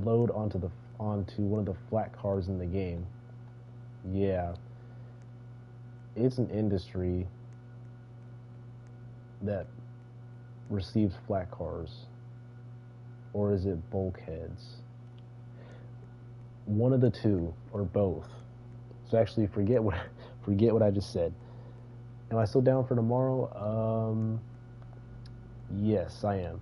load onto one of the flat cars in the game. Yeah, it's an industry that receives flat cars, or is it bulkheads? One of the two, or both. So actually, forget what I just said. Am I still down for tomorrow? Yes, I am.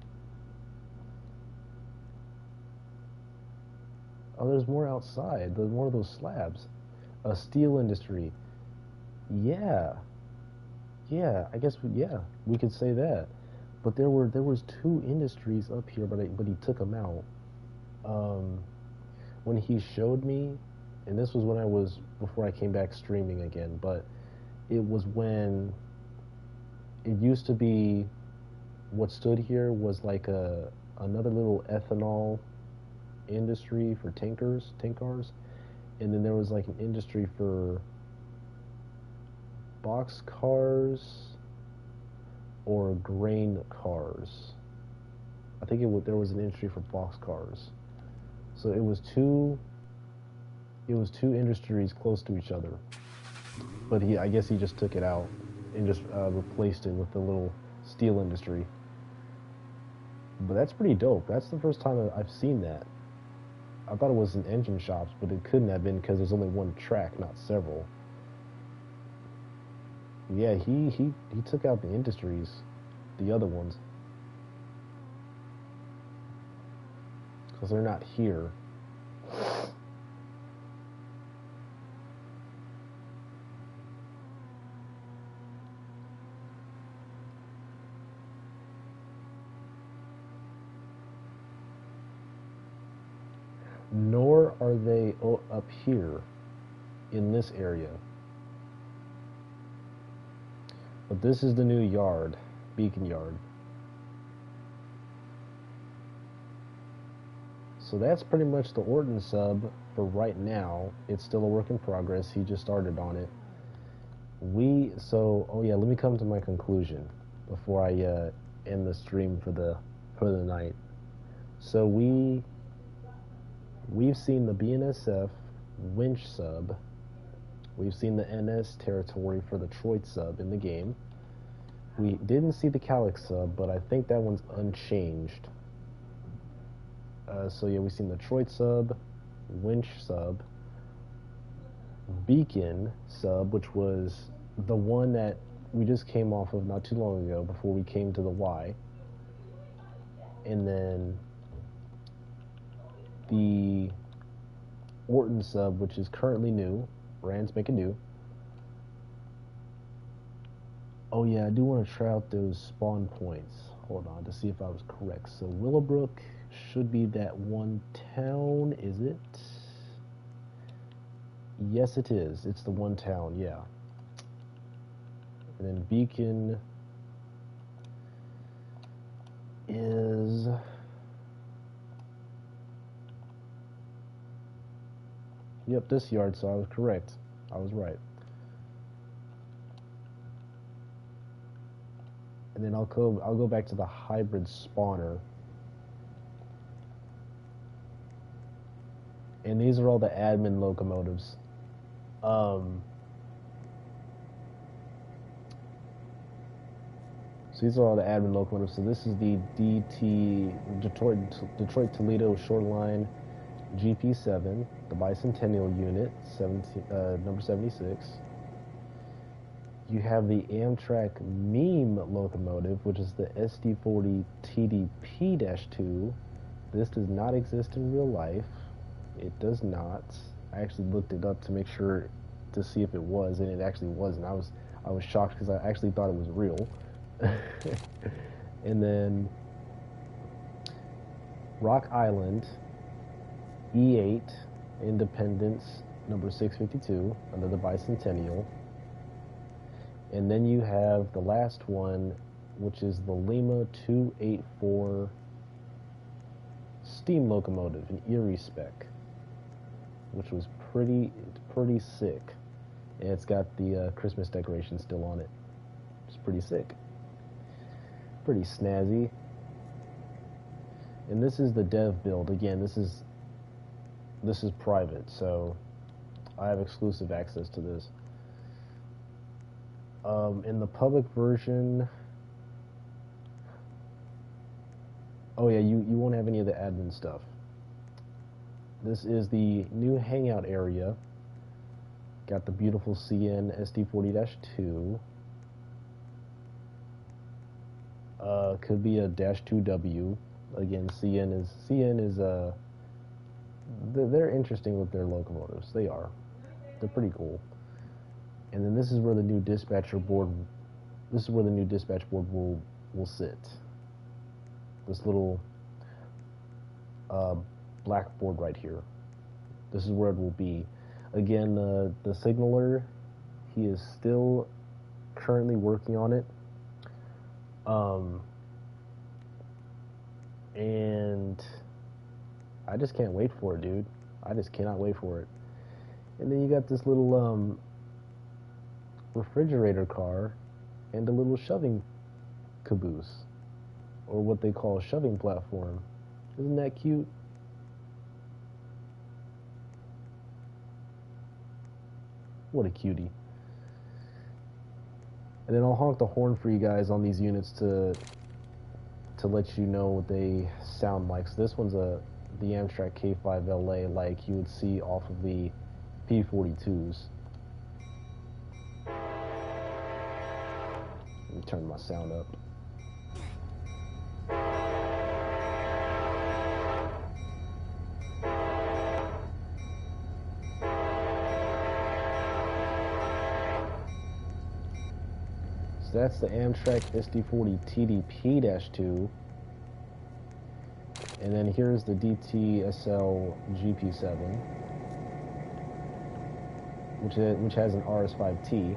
Oh, there's more outside. There's more of those slabs. A steel industry. Yeah, yeah. I guess yeah, we could say that. But there was two industries up here, but he took them out. Um, when he showed me, and this was when I was before I came back streaming again. But it was when it used to be what stood here was like a another little ethanol industry for tank cars, and then there was like an industry for box cars or grain cars. I think there was an industry for box cars. So it was two industries close to each other. But I guess he just took it out and just replaced it with the little steel industry. But that's pretty dope. That's the first time I've seen that. I thought it was in engine shops, but it couldn't have been because there's only one track, not several. Yeah, he took out the industries, the other ones, because they're not here. Nor are they up here in this area. But this is the new yard, Beacon Yard. So that's pretty much the Orton sub for right now. It's still a work in progress. He just started on it. Oh yeah, let me come to my conclusion before I end the stream for the night. So we've seen the BNSF winch sub. We've seen the NS territory for the Troid sub in the game. We didn't see the Calyx sub, but I think that one's unchanged. So yeah, we've seen the Troid sub, winch sub, beacon sub, which was the one that we just came off of not too long ago before we came to the Y. And then the Orton sub, which is currently new. Rand's making new. Oh yeah, I do want to try out those spawn points. Hold on to see if I was correct. So Willowbrook should be that one town, is it? Yes, it is. It's the one town, yeah. And then Beacon is... Yep, this yard, so I was correct. I was right. And then I'll go back to the hybrid spawner. And these are all the admin locomotives. So these are all the admin locomotives. So this is the Detroit Toledo Shoreline GP7, the Bicentennial Unit, number 76. You have the Amtrak Meme locomotive, which is the SD40 TDP-2. This does not exist in real life. It does not. I actually looked it up to make sure to see if it was, and it actually wasn't. I was shocked because I actually thought it was real. And then Rock Island E8 Independence number 652 under the bicentennial. And then you have the last one, which is the Lima 284 steam locomotive, an Erie spec, which was pretty sick. And it's got the Christmas decoration still on it. It's pretty sick. Pretty snazzy. And this is the dev build. Again, this is private, so I have exclusive access to this. In the public version, oh yeah, you won't have any of the admin stuff. This is the new hangout area. Got the beautiful CN SD40-2. Could be a -2W. Again, CN is they're interesting with their locomotives. They are. They're pretty cool. And then this is where the new dispatcher board. This is where the new dispatch board will sit. This little black board right here. This is where it will be. Again, the signaler, he is still currently working on it. And I just can't wait for it, dude. I just cannot wait for it. And then you got this little refrigerator car and a little shoving caboose, or what they call a shoving platform. Isn't that cute? What a cutie. And then I'll honk the horn for you guys on these units to let you know what they sound like. So this one's the Amtrak K5LA, like you would see off of the P42s. Let me turn my sound up. That's the Amtrak SD40 TDP-2. And then here's the DTSL GP7, which has an RS5T.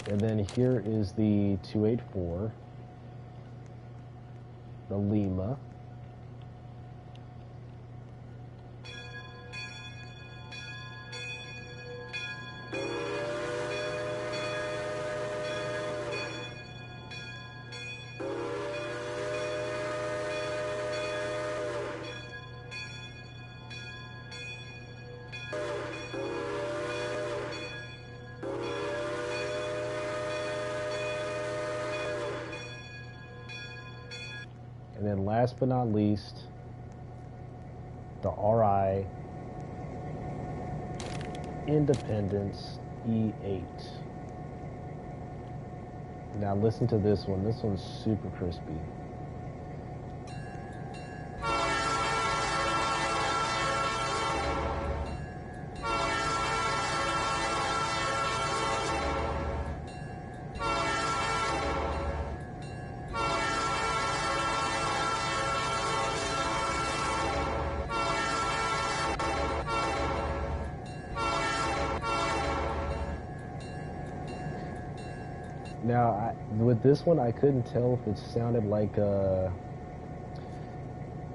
And then here is the 284, the Lima. And then last but not least, the RI Independence E8. Now listen to this one. This one's super crispy. Now, with this one, I couldn't tell if it sounded like an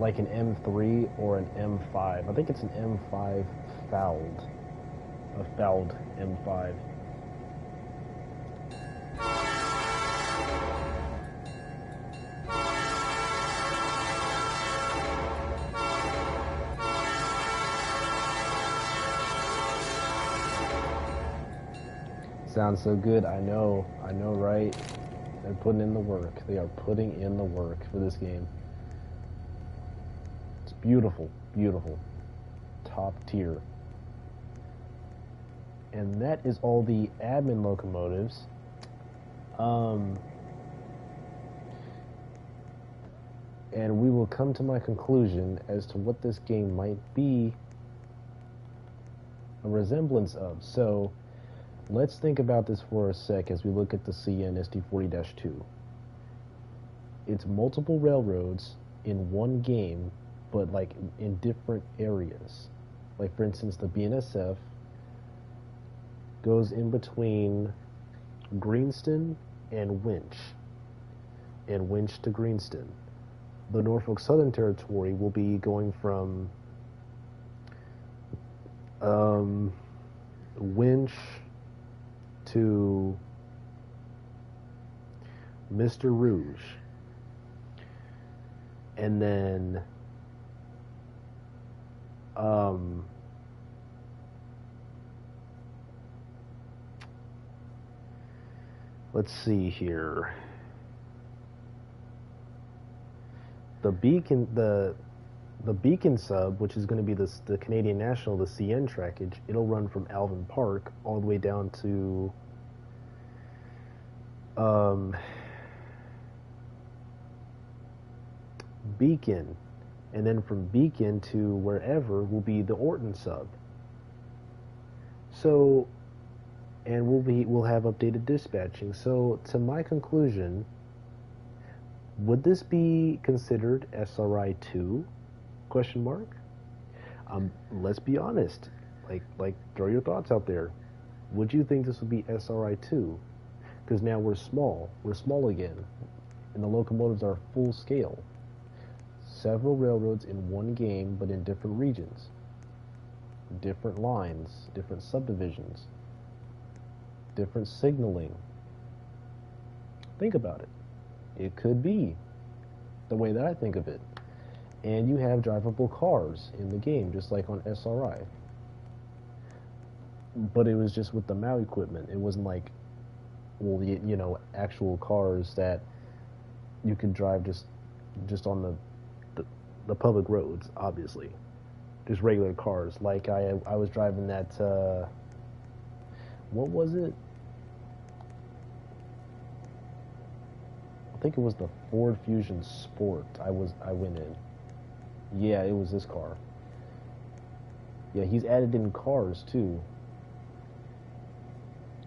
M3 or an M5. I think it's an M5 fouled, a fouled M5. Sounds so good. I know, right? They're putting in the work. They are putting in the work for this game. It's beautiful, beautiful. Top tier. And that is all the admin locomotives. Um, and we will come to my conclusion as to what this game might be a resemblance of. So let's think about this for a sec as we look at the CN SD40-2. It's multiple railroads in one game, but like in different areas. Like for instance, the BNSF goes in between Greenston and Winch to Greenston. The Norfolk Southern Territory will be going from Winch to Mr. Rouge. And then let's see here. The Beacon sub, which is going to be the Canadian National, the CN trackage, it'll run from Alvin Park all the way down to Beacon, and then from Beacon to wherever will be the Orton sub. So, and we'll have updated dispatching. So, to my conclusion, would this be considered SRI 2? Question mark. Let's be honest. Like, throw your thoughts out there. Would you think this would be SRI 2? Because now we're small. We're small again, and the locomotives are full scale. Several railroads in one game, but in different regions, different lines, different subdivisions, different signaling. Think about it. It could be the way that I think of it. And you have drivable cars in the game, just like on SRI. But it was just with the MAU equipment. It wasn't like, well, actual cars that you could drive just on the public roads, obviously. Just regular cars. Like I was driving that, what was it? I think it was the Ford Fusion Sport I went in. Yeah, it was this car. Yeah, he's added in cars too.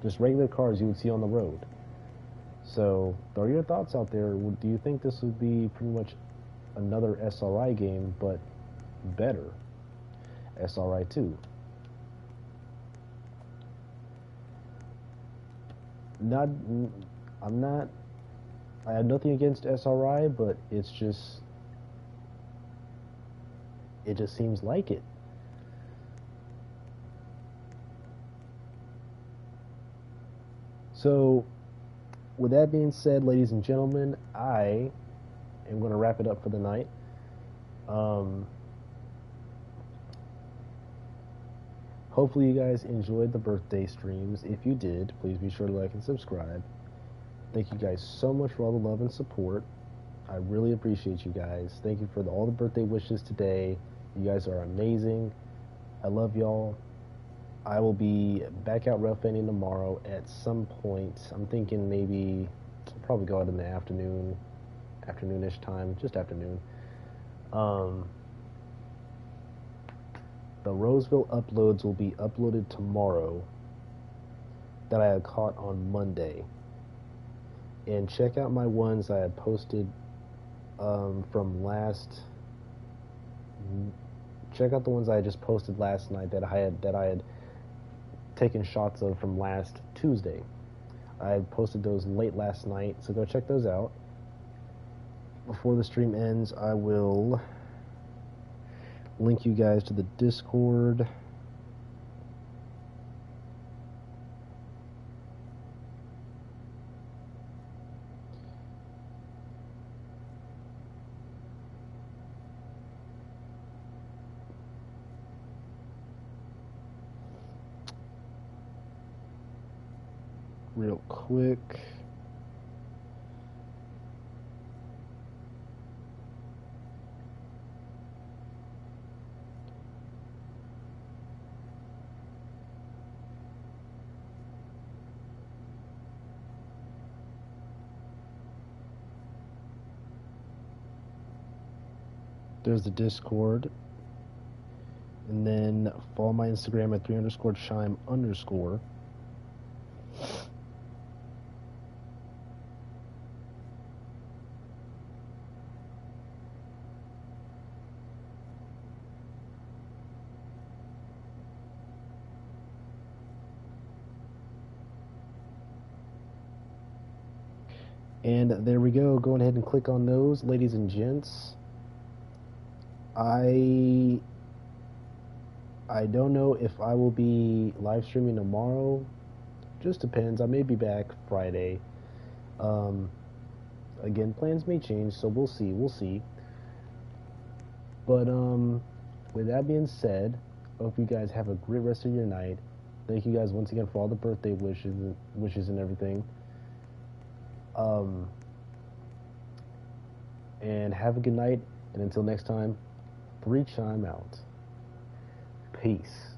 Just regular cars you would see on the road. So, throw your thoughts out there. Do you think this would be pretty much another SRI game, but better? SRI 2. I have nothing against SRI, but it just seems like it. So, with that being said, ladies and gentlemen, I am going to wrap it up for the night. Hopefully you guys enjoyed the birthday streams. If you did, please be sure to like and subscribe. Thank you guys so much for all the love and support. I really appreciate you guys. Thank you for all the birthday wishes today. You guys are amazing. I love y'all. I will be back out rough ending tomorrow at some point. I'm thinking maybe I'll probably go out in the afternoonish time, just afternoon. The Roseville uploads will be uploaded tomorrow that I had caught on Monday. And check out my ones I had posted from last. Check out the ones I just posted last night that I had taken shots of from last Tuesday. I posted those late last night, so go check those out. Before the stream ends, I will link you guys to the Discord. Real quick. There's the Discord. And then follow my Instagram at 3_chime_. And there we go. Go ahead and click on those, ladies and gents. I don't know if I will be live streaming tomorrow. Just depends. I may be back Friday. Again, plans may change, so we'll see. We'll see. But with that being said, I hope you guys have a great rest of your night. Thank you guys once again for all the birthday wishes and everything. And have a good night. And until next time, 3Chime out. Peace.